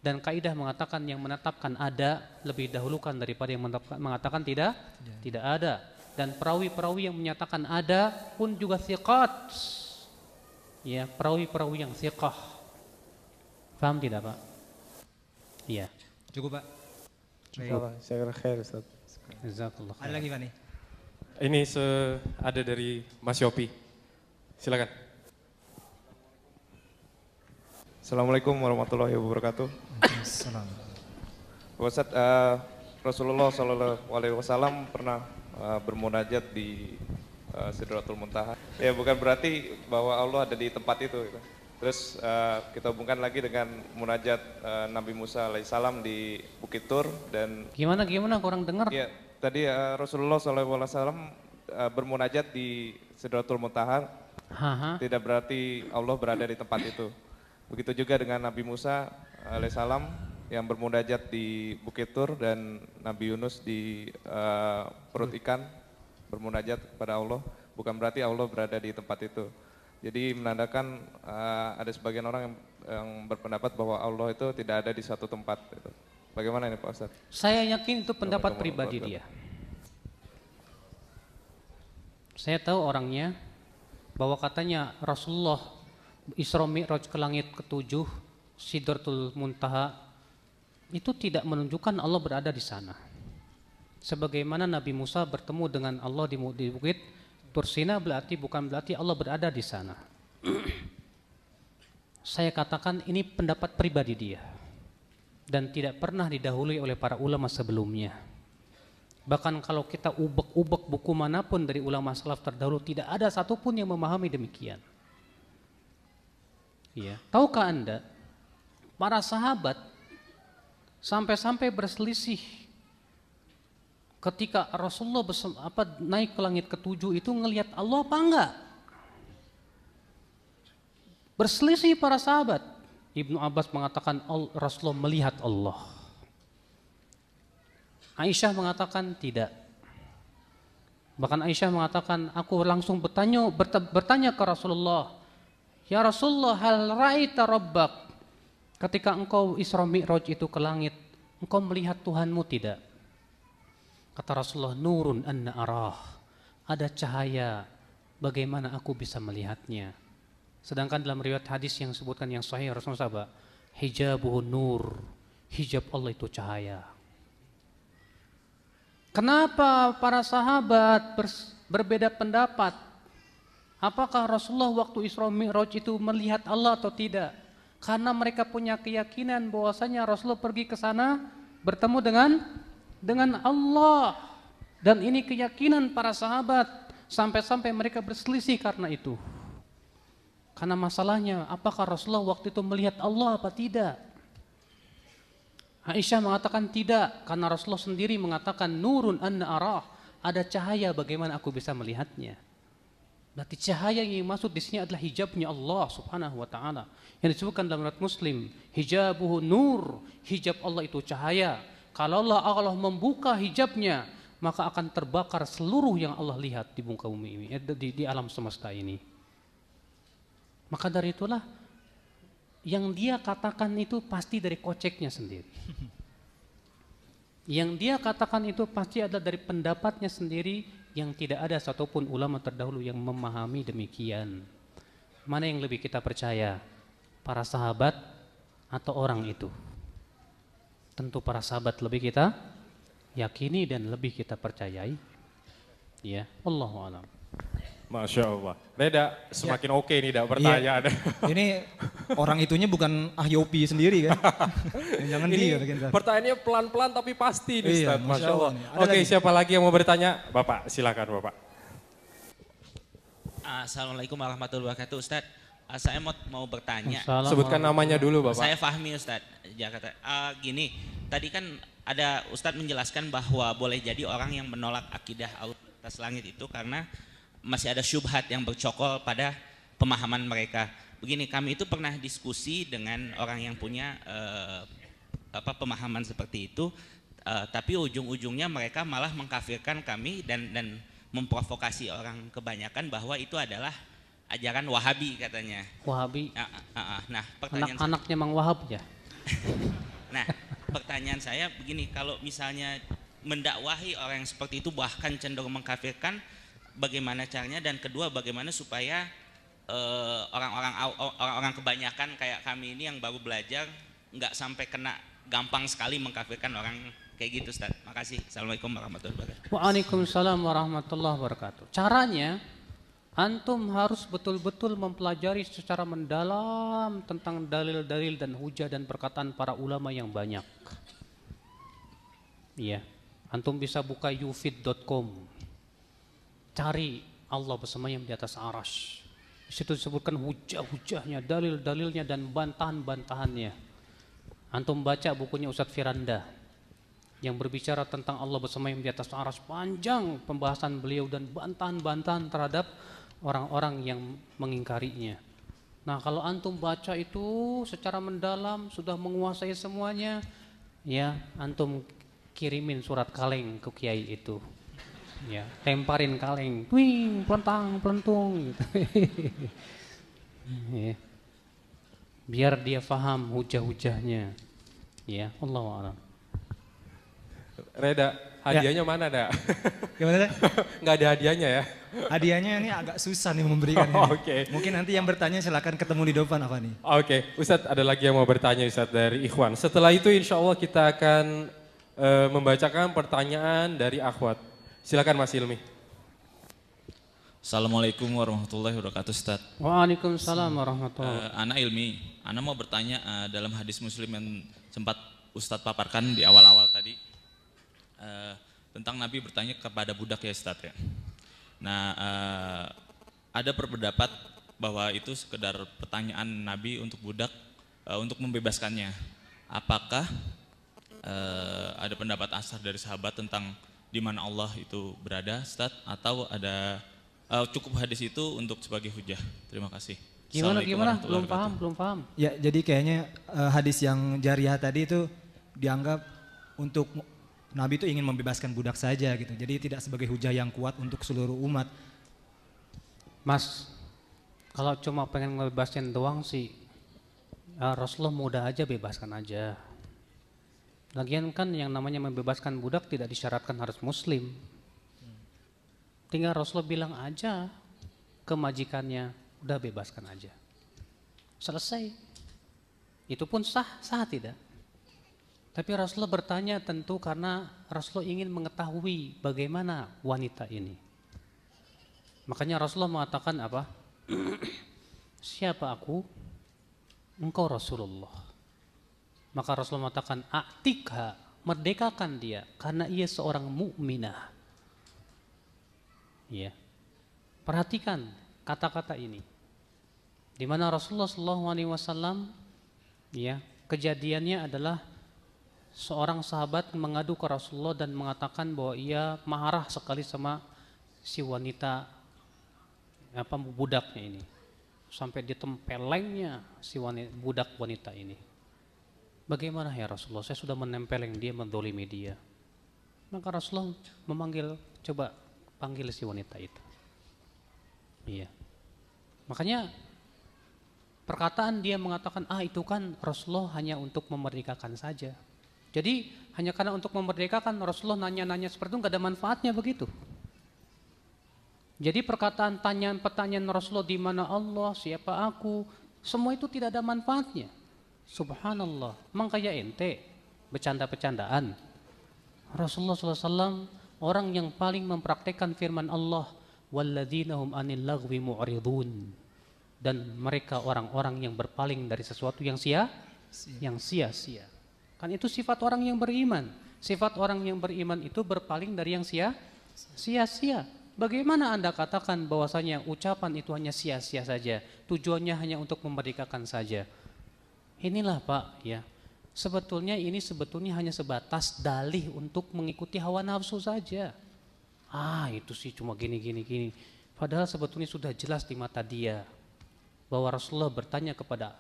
Dan kaidah mengatakan yang menetapkan ada lebih dahulukan daripada yang mengatakan tidak ada. Dan perawi-perawi yang menyatakan ada pun juga thiqat. Ya, perawi-perawi yang thiqah. Paham tidak, Pak? Iya. Cukup, Pak. Saya kira khair, Ustaz. Jazakallah. Ada lagi, Pak nih? Ini ada dari Mas Yopi. Silakan. Assalamualaikum warahmatullahi wabarakatuh. Ustaz, Rasulullah SAW pernah bermunajat di Sidratul Muntaha. Ya bukan berarti bahwa Allah ada di tempat itu. Gitu. Terus kita hubungkan lagi dengan munajat Nabi Musa alaihissalam di Bukit Tur dan Gimana kurang dengar? Ya, tadi Rasulullah SAW bermunajat di Sidratul Muntaha. Tidak berarti Allah berada di tempat itu. Begitu juga dengan Nabi Musa alaihissalam yang bermunajat di Bukit Tur dan Nabi Yunus di perut ikan bermunajat kepada Allah. Bukan berarti Allah berada di tempat itu. Jadi menandakan ada sebagian orang yang berpendapat bahwa Allah itu tidak ada di satu tempat. Gitu. Bagaimana ini Pak Ustaz? Saya yakin itu pendapat pribadi dia. Saya tahu orangnya bahwa katanya Rasulullah Isra Mi'raj ke langit ke-7 Sidratul Muntaha itu tidak menunjukkan Allah berada di sana. Sebagaimana Nabi Musa bertemu dengan Allah di Bukit Tursina bukan berarti Allah berada di sana. Saya katakan ini pendapat pribadi dia dan tidak pernah didahului oleh para ulama sebelumnya. Bahkan kalau kita ubek-ubek buku manapun dari ulama salaf terdahulu tidak ada satupun yang memahami demikian. Ya. Tahukah Anda, para sahabat sampai-sampai berselisih ketika Rasulullah naik ke langit ke-7 itu ngelihat Allah apa enggak? Berselisih para sahabat. Ibnu Abbas mengatakan Rasulullah melihat Allah. Aisyah mengatakan tidak. Bahkan Aisyah mengatakan aku langsung bertanya ke Rasulullah, ya Rasulullah, hal ra'aita rabbak? Ketika engkau Isra Mi'raj itu ke langit, engkau melihat Tuhanmu tidak? Kata Rasulullah, nurun anna arah. Ada cahaya, bagaimana aku bisa melihatnya? Sedangkan dalam riwayat hadis yang disebutkan yang sahih Rasulullah SAW, hijabuhu nur, hijab Allah itu cahaya. Kenapa para sahabat berbeda pendapat? Apakah Rasulullah waktu Isra Mi'raj itu melihat Allah atau tidak? Karena mereka punya keyakinan bahwasanya Rasulullah pergi ke sana bertemu dengan Allah. Dan ini keyakinan para sahabat, sampai-sampai mereka berselisih karena itu. Karena masalahnya, apakah Rasulullah waktu itu melihat Allah apa tidak? Aisyah mengatakan tidak, karena Rasulullah sendiri mengatakan nurun anna arah, ada cahaya bagaimana aku bisa melihatnya. Berarti cahaya yang maksud di sini adalah hijabnya Allah Subhanahu wa taala. Yang disebutkan dalam riwayat Muslim, hijabuhu nur, hijab Allah itu cahaya. Kalau Allah membuka hijabnya, maka akan terbakar seluruh yang Allah lihat di muka bumi ini, di alam semesta ini. Maka dari itulah yang dia katakan itu pasti dari koceknya sendiri. Yang dia katakan itu pasti adalah dari pendapatnya sendiri, yang tidak ada satupun ulama terdahulu yang memahami demikian. Mana yang lebih kita percaya? Para sahabat atau orang itu? Tentu para sahabat lebih kita yakini dan lebih kita percayai. Ya, Allahu a'lam. Masya Allah. Reda, semakin oke nih dak pertanyaan. Ini orang itunya bukan Ahyopi sendiri kan? Jangan ini dia. Pertanyaannya pelan-pelan tapi pasti nih Ustaz. Masya Allah. Oke, lagi. siapa lagi yang mau bertanya? Bapak, silakan Bapak. Assalamualaikum warahmatullahi wabarakatuh Ustaz. Saya mau bertanya. Sebutkan namanya dulu Bapak. Saya Fahmi Ustaz, Jakarta. Gini, tadi kan ada Ustaz menjelaskan bahwa boleh jadi orang yang menolak akidah Allah atas langit itu karena masih ada syubhat yang bercokol pada pemahaman mereka. Begini, kami itu pernah diskusi dengan orang yang punya pemahaman seperti itu, tapi ujung-ujungnya mereka malah mengkafirkan kami dan memprovokasi orang kebanyakan bahwa itu adalah ajaran Wahabi katanya. Wahabi. Nah, pertanyaan anaknya Mang Wahab ya. Nah, pertanyaan saya begini, kalau misalnya mendakwahi orang yang seperti itu bahkan cenderung mengkafirkan, bagaimana caranya? Dan kedua, bagaimana supaya orang-orang kebanyakan kayak kami ini yang baru belajar nggak sampai kena gampang sekali mengkafirkan orang kayak gitu, Ustaz. Makasih. Assalamualaikum warahmatullahi wabarakatuh. Waalaikumsalam warahmatullahi wabarakatuh. Caranya, antum harus betul-betul mempelajari secara mendalam tentang dalil-dalil dan hujah dan perkataan para ulama yang banyak. Iya, antum bisa buka yufid.com. Cari Allah bersemayam di atas arash. Di situ disebutkan hujah-hujahnya, dalil-dalilnya dan bantahan-bantahannya. Antum baca bukunya Ustadz Firanda yang berbicara tentang Allah bersemayam di atas arash, panjang pembahasan beliau dan bantahan-bantahan terhadap orang-orang yang mengingkarinya. Nah, kalau antum baca itu secara mendalam, sudah menguasai semuanya, ya antum kirimin surat kaleng ke kiai itu. Ya, temparin kaleng, wing, pelentang, pelentung gitu. Ya. Biar dia faham hujah-hujahnya. Ya, Allahu a'lam. Reda, hadiahnya mana, Dak? Gimana, Dak? Nggak ada hadiahnya ya? Hadiahnya ini agak susah nih memberikannya. Oke. Mungkin nanti yang bertanya silakan ketemu di depan apa nih? Oke, Ustadz ada lagi yang mau bertanya Ustadz dari Ikhwan. Setelah itu insya Allah kita akan membacakan pertanyaan dari akhwat. Silakan Mas Ilmi. Assalamualaikum warahmatullahi wabarakatuh Ustaz. Waalaikumsalam warahmatullahi wabarakatuh. Ana Ilmi, Ana mau bertanya dalam hadis Muslim yang sempat Ustadz paparkan di awal-awal tadi tentang Nabi bertanya kepada budak ya Ustadz ya. Nah ada berpendapat bahwa itu sekedar pertanyaan Nabi untuk budak untuk membebaskannya. Apakah ada pendapat asar dari sahabat tentang di mana Allah itu berada, Ustaz, atau ada cukup hadis itu untuk sebagai hujah? Terima kasih. Gimana? Belum paham. Ya, jadi kayaknya hadis yang jariyah tadi itu dianggap untuk Nabi itu ingin membebaskan budak saja gitu. Jadi tidak sebagai hujah yang kuat untuk seluruh umat. Mas, kalau cuma pengen ngebebaskan doang sih, Rasulullah mudah aja bebaskan aja. Lagian kan yang namanya membebaskan budak tidak disyaratkan harus muslim. Tinggal Rasulullah bilang aja ke majikannya, udah bebaskan aja. Selesai. Itu pun sah tidak? Tapi Rasulullah bertanya tentu karena Rasulullah ingin mengetahui bagaimana wanita ini. Makanya Rasulullah mengatakan apa? Siapa aku? engkau Rasulullah. Maka Rasulullah mengatakan, "A'tikha," merdekakan dia karena ia seorang mukminah. Ya. Perhatikan kata-kata ini. Di mana Rasulullah SAW, ya, kejadiannya adalah seorang sahabat mengadu ke Rasulullah dan mengatakan bahwa ia marah sekali sama si wanita, budaknya ini, sampai ditempelengnya si budak wanita ini. Bagaimana ya Rasulullah, saya sudah menempeleng dia, mendolimi dia. Maka Rasulullah memanggil, coba panggil si wanita itu. Iya. Makanya perkataan dia mengatakan, itu kan Rasulullah hanya untuk memerdekakan saja. Jadi hanya karena untuk memerdekakan Rasulullah nanya-nanya seperti itu, nggak ada manfaatnya begitu. Jadi perkataan pertanyaan Rasulullah, di mana Allah, siapa aku, semua itu tidak ada manfaatnya. Subhanallah, emang kayak ente bercanda-bercandaan. Rasulullah SAW orang yang paling mempraktekkan firman Allah, walladzina hum anil lagwi mu'ridun, dan mereka orang-orang yang berpaling dari sesuatu yang sia-sia. Kan itu sifat orang yang beriman. Sifat orang yang beriman itu berpaling dari yang sia-sia. Bagaimana Anda katakan bahwasanya ucapan itu hanya sia-sia saja, tujuannya hanya untuk memerdekakan saja? Inilah Pak, ya. Sebetulnya hanya sebatas dalih untuk mengikuti hawa nafsu saja. Itu sih cuma gini. Padahal sebetulnya sudah jelas di mata dia bahwa Rasulullah bertanya kepada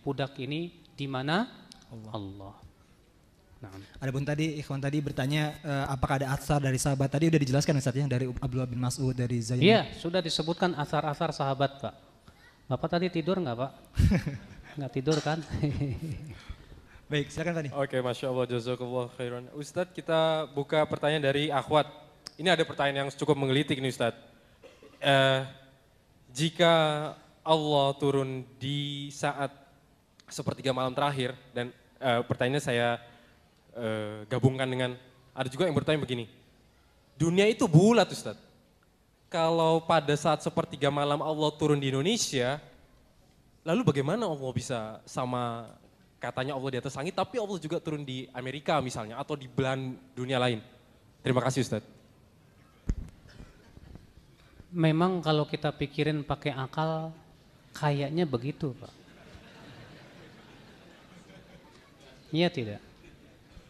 budak ini, di mana Allah. Nah. Adapun tadi Ikhwan tadi bertanya apakah ada atsar dari sahabat, tadi udah dijelaskan Ustaz ya, dari Abdullah bin Mas'ud, dari Zainab. Iya, sudah disebutkan asar-asar sahabat Pak. Bapak tadi tidur nggak Pak? Nggak tidur kan? Baik, silakan tadi. Oke, Masya Allah, jazakallah khairan. Ustadz, kita buka pertanyaan dari Akhwat. Ini ada pertanyaan yang cukup menggelitik nih Ustadz. Jika Allah turun di saat sepertiga malam terakhir, dan pertanyaannya saya gabungkan dengan, ada juga yang bertanya begini, dunia itu bulat Ustadz. Kalau pada saat sepertiga malam Allah turun di Indonesia, lalu bagaimana Allah bisa sama katanya Allah di atas langit, tapi Allah juga turun di Amerika misalnya, atau di belahan dunia lain? Terima kasih Ustadz. Memang kalau kita pikirin pakai akal, kayaknya begitu Pak. Iya tidak?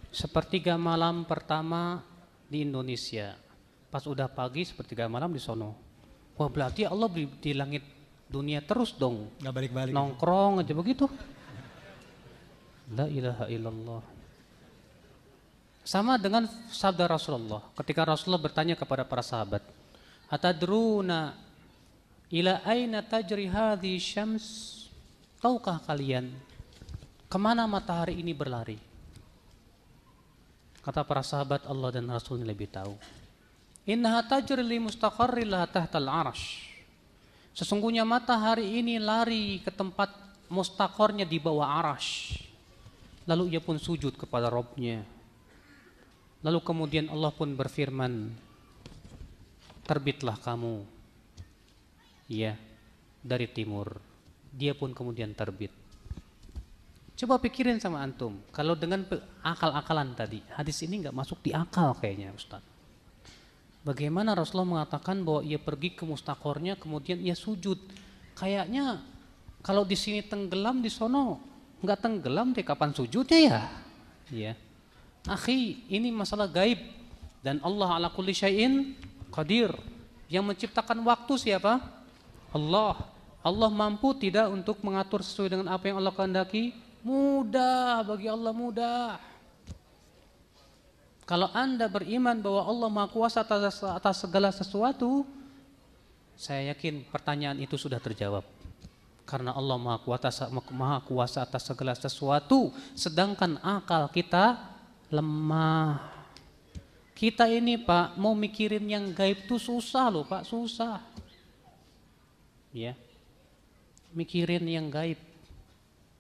Sepertiga malam pertama di Indonesia, pas udah pagi sepertiga malam di sono. Wah berarti Allah di langit dunia terus dong. Nggak balik-balik. Nongkrong aja begitu. La ilaha illallah. Sama dengan sabda Rasulullah ketika Rasulullah bertanya kepada para sahabat, atadruna ila aina tajri hadhi syams? Tahukah kalian kemana matahari ini berlari? Kata para sahabat, Allah dan Rasulnya lebih tahu. Innaha tajri li mustaqarri laha tahtal arash. Sesungguhnya matahari ini lari ke tempat mustaqornya di bawah arash. Lalu ia pun sujud kepada Rabbnya. Lalu kemudian Allah pun berfirman, terbitlah kamu, ya, dari timur. Dia pun kemudian terbit. Coba pikirin sama antum, kalau dengan akal-akalan tadi, hadis ini nggak masuk di akal kayaknya Ustaz. Bagaimana Rasulullah mengatakan bahwa ia pergi ke mustaqornya kemudian ia sujud? Kayaknya kalau di sini tenggelam, di sono nggak tenggelam deh, kapan sujudnya ya? Ya, akhi, ini masalah gaib dan Allah ala kulli syai'in qadir. Yang menciptakan waktu siapa? Allah. Allah mampu tidak untuk mengatur sesuai dengan apa yang Allah kehendaki? Mudah, bagi Allah mudah. Kalau Anda beriman bahwa Allah Maha Kuasa atas segala sesuatu, saya yakin pertanyaan itu sudah terjawab. Karena Allah Maha Kuasa atas segala sesuatu, sedangkan akal kita lemah. Kita ini Pak, mau mikirin yang gaib itu susah loh Pak, susah. Ya, mikirin yang gaib.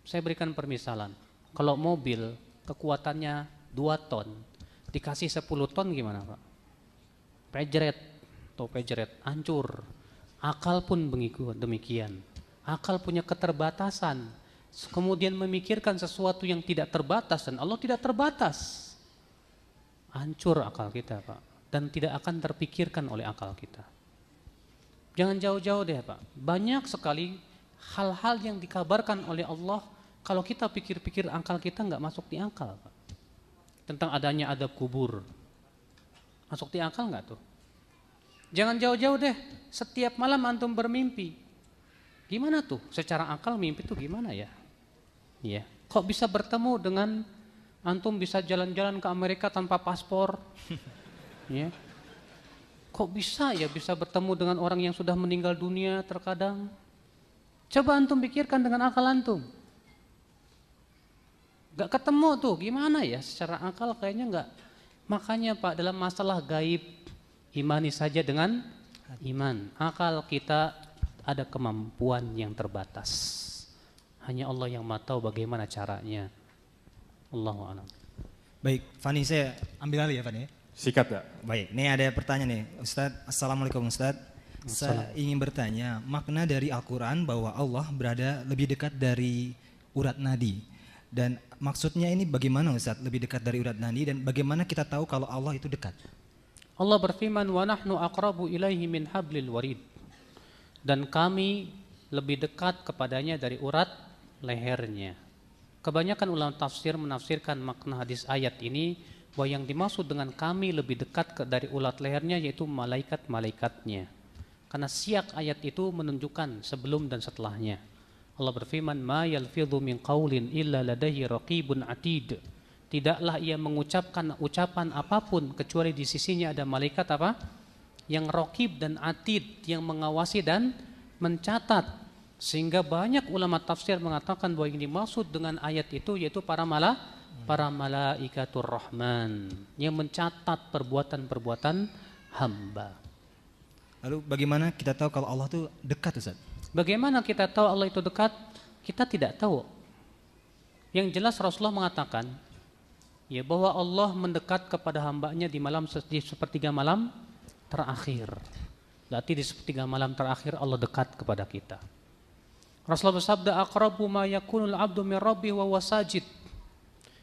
Saya berikan permisalan, kalau mobil kekuatannya 2 ton, dikasih 10 ton gimana Pak? Pejret, hancur. Akal pun demikian. Akal punya keterbatasan. kemudian memikirkan sesuatu yang tidak terbatas dan Allah tidak terbatas, hancur akal kita, Pak, dan tidak akan terpikirkan oleh akal kita. Jangan jauh-jauh deh, Pak. Banyak sekali hal-hal yang dikabarkan oleh Allah, kalau kita pikir-pikir akal kita nggak masuk di akal, Pak. Tentang adanya adab kubur, masuk di akal nggak tuh? Jangan jauh-jauh deh, setiap malam antum bermimpi. Gimana tuh? Secara akal mimpi tuh gimana ya? Ya, kok bisa bertemu dengan antum bisa jalan-jalan ke Amerika tanpa paspor? Ya. Kok bisa ya bisa bertemu dengan orang yang sudah meninggal dunia terkadang? Coba antum pikirkan dengan akal antum. Gak ketemu tuh, gimana ya? Secara akal kayaknya gak. Makanya Pak, dalam masalah gaib, imani saja dengan iman. Akal kita ada kemampuan yang terbatas. Hanya Allah yang maha tahu bagaimana caranya. Allahu a'lam. Baik, Fani, saya ambil alih ya Fani. Sikat ya. Baik, ini ada pertanyaan nih, Ustadz. Assalamualaikum Ustadz. Saya ingin bertanya, makna dari Al-Quran bahwa Allah berada lebih dekat dari urat nadi. Dan maksudnya ini bagaimana Ustadz, lebih dekat dari urat nadi, dan bagaimana kita tahu kalau Allah itu dekat? Allah berfirman, wa nahnu aqrabu ilaihi min hablil warid. Dan kami lebih dekat kepadanya dari urat lehernya. Kebanyakan ulama tafsir menafsirkan makna hadis ayat ini bahwa yang dimaksud dengan kami lebih dekat dari urat lehernya yaitu malaikat-malaikatnya. Karena siak ayat itu menunjukkan sebelum dan setelahnya. Allah berfirman, ma yalfidhu min qaulin illa ladaihi raqibun atid. Tidaklah ia mengucapkan ucapan apapun kecuali di sisinya ada malaikat apa? Yang raqib dan atid, yang mengawasi dan mencatat. Sehingga banyak ulama tafsir mengatakan bahwa yang dimaksud dengan ayat itu yaitu para malaikatur rahman yang mencatat perbuatan-perbuatan hamba. Lalu bagaimana kita tahu kalau Allah itu dekat Ustaz? Bagaimana kita tahu Allah itu dekat? Kita tidak tahu. Yang jelas Rasulullah mengatakan ya bahwa Allah mendekat kepada hambanya di sepertiga malam terakhir. Berarti di sepertiga malam terakhir Allah dekat kepada kita. Rasulullah bersabda, aqrabu ma yakunul abdu min rabbih wa huwa sajid.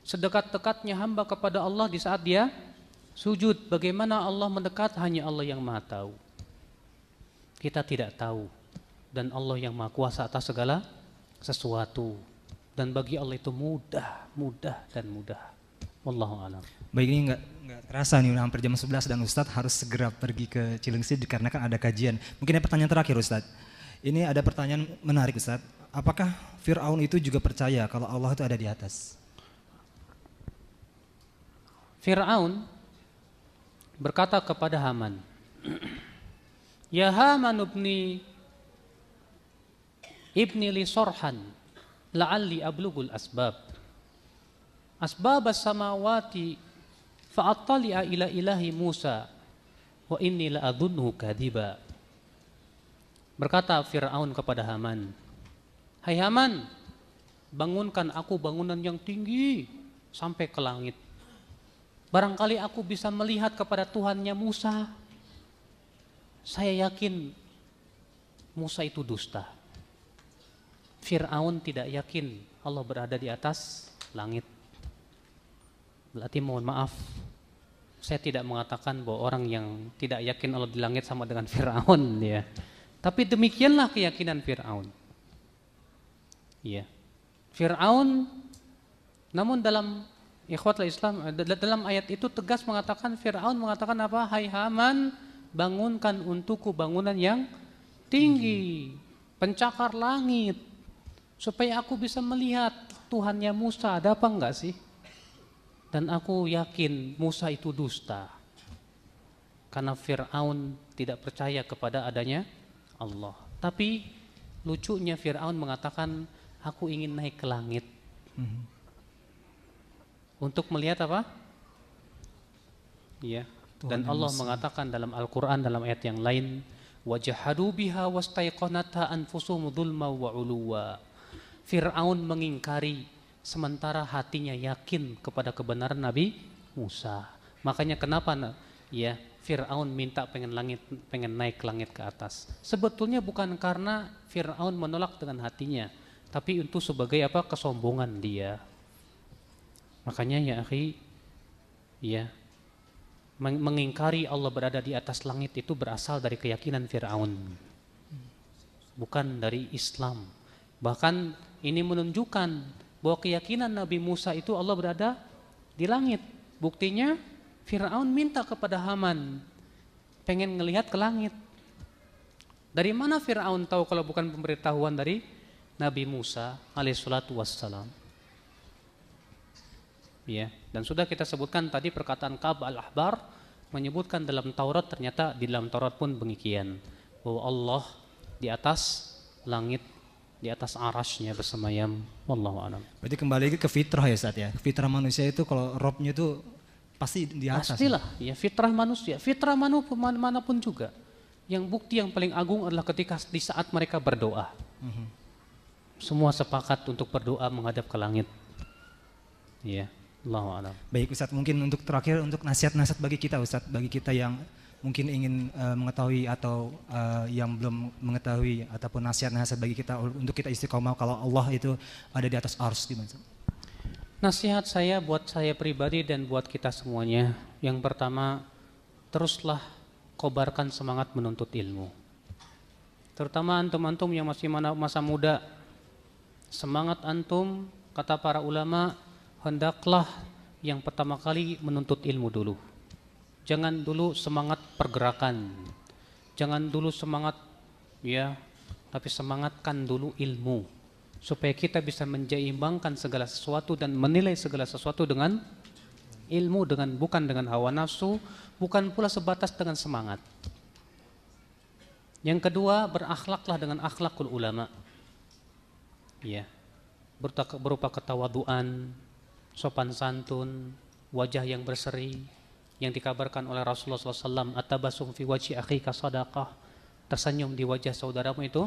Sedekat-dekatnya hamba kepada Allah di saat dia sujud. Bagaimana Allah mendekat? Hanya Allah yang maha tahu. Kita tidak tahu. Dan Allah yang maha kuasa atas segala sesuatu. Dan bagi Allah itu mudah dan mudah. Wallahu a'lam. Baik, ini nggak terasa nih udah hampir jam 11 dan Ustadz harus segera pergi ke Cilengsi dikarenakan ada kajian. Mungkin ada pertanyaan terakhir Ustadz. Ini ada pertanyaan menarik Ustadz. Apakah Fir'aun itu juga percaya kalau Allah itu ada di atas? Fir'aun berkata kepada Haman, ya Haman ibni li sorhan la'alli ablugul asbab as-samawati fa'attali'a ila ilahi Musa wa inni la'adhunnuhu kadhiba. Berkata Fir'aun kepada Haman, hai Haman, bangunkan aku bangunan yang tinggi sampai ke langit. Barangkali aku bisa melihat kepada Tuhannya Musa. Saya yakin Musa itu dusta. Fir'aun tidak yakin Allah berada di atas langit. Berarti mohon maaf, saya tidak mengatakan bahwa orang yang tidak yakin Allah di langit sama dengan Fir'aun ya. Tapi demikianlah keyakinan Fir'aun. Ya. Fir'aun, namun dalam ikhwatul Islam, dalam ayat itu tegas mengatakan, Fir'aun mengatakan apa? Hai Haman, bangunkan untukku bangunan yang tinggi, pencakar langit, supaya aku bisa melihat Tuhannya Musa, ada apa enggak sih? Dan aku yakin Musa itu dusta. Karena Fir'aun tidak percaya kepada adanya Allah. Tapi lucunya Fir'aun mengatakan, aku ingin naik ke langit. Untuk melihat apa? Ya. Dan Allah mengatakan dalam Al-Quran dalam ayat yang lain, wajahadu biha wastaiqanatha anfusuhum dzulma wa uluwa. Fir'aun mengingkari sementara hatinya yakin kepada kebenaran Nabi Musa. Makanya kenapa ya Fir'aun minta pengen naik langit ke atas. Sebetulnya bukan karena Fir'aun menolak dengan hatinya, tapi itu sebagai apa? Kesombongan dia. Makanya ya akhi, ya, mengingkari Allah berada di atas langit itu berasal dari keyakinan Fir'aun, bukan dari Islam. Bahkan ini menunjukkan bahwa keyakinan Nabi Musa itu Allah berada di langit. Buktinya Fir'aun minta kepada Haman pengen ngelihat ke langit. Dari mana Fir'aun tahu kalau bukan pemberitahuan dari Nabi Musa alaihissalatu wassalam? Ya, dan sudah kita sebutkan tadi perkataan Ka'ab al-Ahbar menyebutkan dalam Taurat, ternyata di dalam Taurat pun demikian, bahwa Allah di atas langit, di atas arasy-Nya bersemayam. Wallahu a'lam. Berarti kembali ke fitrah ya Ustaz ya. Fitrah manusia itu kalau Robnya itu pasti di atas. Pastilah, ya fitrah manusia, fitrah manapun juga. Yang bukti yang paling agung adalah ketika di saat mereka berdoa. Semua sepakat untuk berdoa menghadap ke langit. Ya, Allahu a'lam. Baik Ustaz, mungkin untuk terakhir untuk nasihat-nasihat bagi kita Ustaz, bagi kita yang mungkin ingin mengetahui atau yang belum mengetahui, ataupun nasihat-nasihat bagi kita untuk kita istiqomah kalau Allah itu ada di atas arsy gimana? Nasihat saya buat saya pribadi dan buat kita semuanya, yang pertama, teruslah kobarkan semangat menuntut ilmu. Terutama antum-antum yang masih masa muda, semangat antum, kata para ulama, hendaklah yang pertama kali menuntut ilmu dulu. Jangan dulu semangat pergerakan, jangan dulu semangat ya, tapi semangatkan dulu ilmu, supaya kita bisa menyeimbangkan segala sesuatu dan menilai segala sesuatu dengan ilmu, bukan dengan hawa nafsu, bukan pula sebatas dengan semangat. Yang kedua, berakhlaklah dengan akhlakul ulama. Ya, berupa ketawaduan, sopan santun, wajah yang berseri, yang dikabarkan oleh Rasulullah SAW, at-tabassum fi wajhi akhika sadaqah, tersenyum di wajah saudaramu itu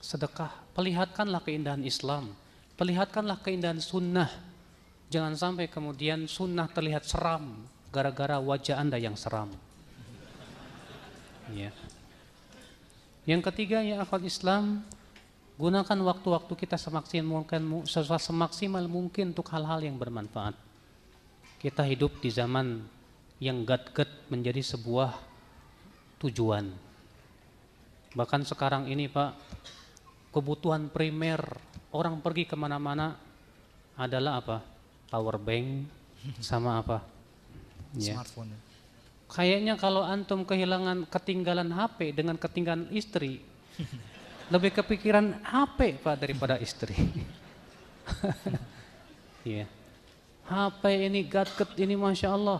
sedekah. Perlihatkanlah keindahan Islam, perlihatkanlah keindahan sunnah. Jangan sampai kemudian sunnah terlihat seram gara-gara wajah Anda yang seram. Ya. Yang ketiga, ya akhwat Islam, gunakan waktu-waktu kita semaksimal mungkin untuk hal-hal yang bermanfaat. Kita hidup di zaman yang gadget menjadi sebuah tujuan. Bahkan sekarang ini Pak, kebutuhan primer orang pergi kemana-mana adalah apa? Power bank sama apa? Ya. Smartphone. Kayaknya kalau antum ketinggalan HP dengan ketinggalan istri, lebih kepikiran HP Pak daripada istri. Ya. HP ini, gadget ini Masya Allah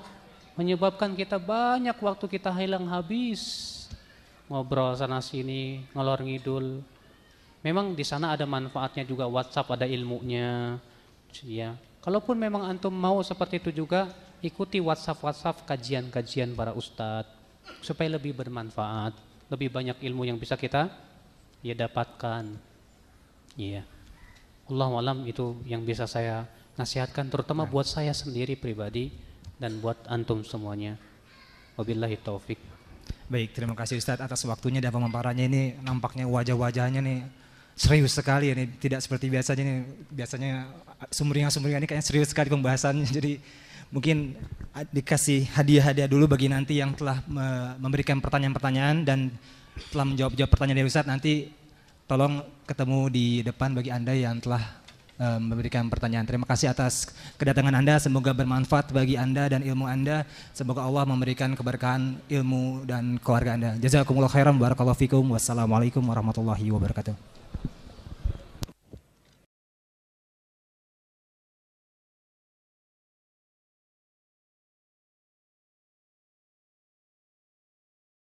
menyebabkan kita banyak waktu kita hilang habis. Ngobrol sana sini, ngalor ngidul. Memang di sana ada manfaatnya juga, WhatsApp ada ilmunya. Ya. Kalaupun memang antum mau seperti itu juga, ikuti WhatsApp kajian-kajian para ustadz supaya lebih bermanfaat, lebih banyak ilmu yang bisa kita ya dapatkan. Iya. Allahu a'lam, itu yang bisa saya nasihatkan, terutama buat saya sendiri pribadi dan buat antum semuanya. Wabillahi taufik. Baik, terima kasih Ustadz atas waktunya dan pemaparannya. Ini nampaknya wajah-wajahnya nih serius sekali ini, tidak seperti biasanya nih. Biasanya sumringah ini kayaknya serius sekali pembahasannya. Jadi mungkin dikasih hadiah-hadiah dulu bagi nanti yang telah memberikan pertanyaan-pertanyaan dan telah menjawab pertanyaan dari Ustadz. Nanti tolong ketemu di depan bagi Anda yang telah memberikan pertanyaan. Terima kasih atas kedatangan Anda, semoga bermanfaat bagi Anda dan ilmu Anda. Semoga Allah memberikan keberkahan ilmu dan keluarga Anda. Jazakumullah khairan, barakallahu fikum. Wassalamualaikum warahmatullahi wabarakatuh.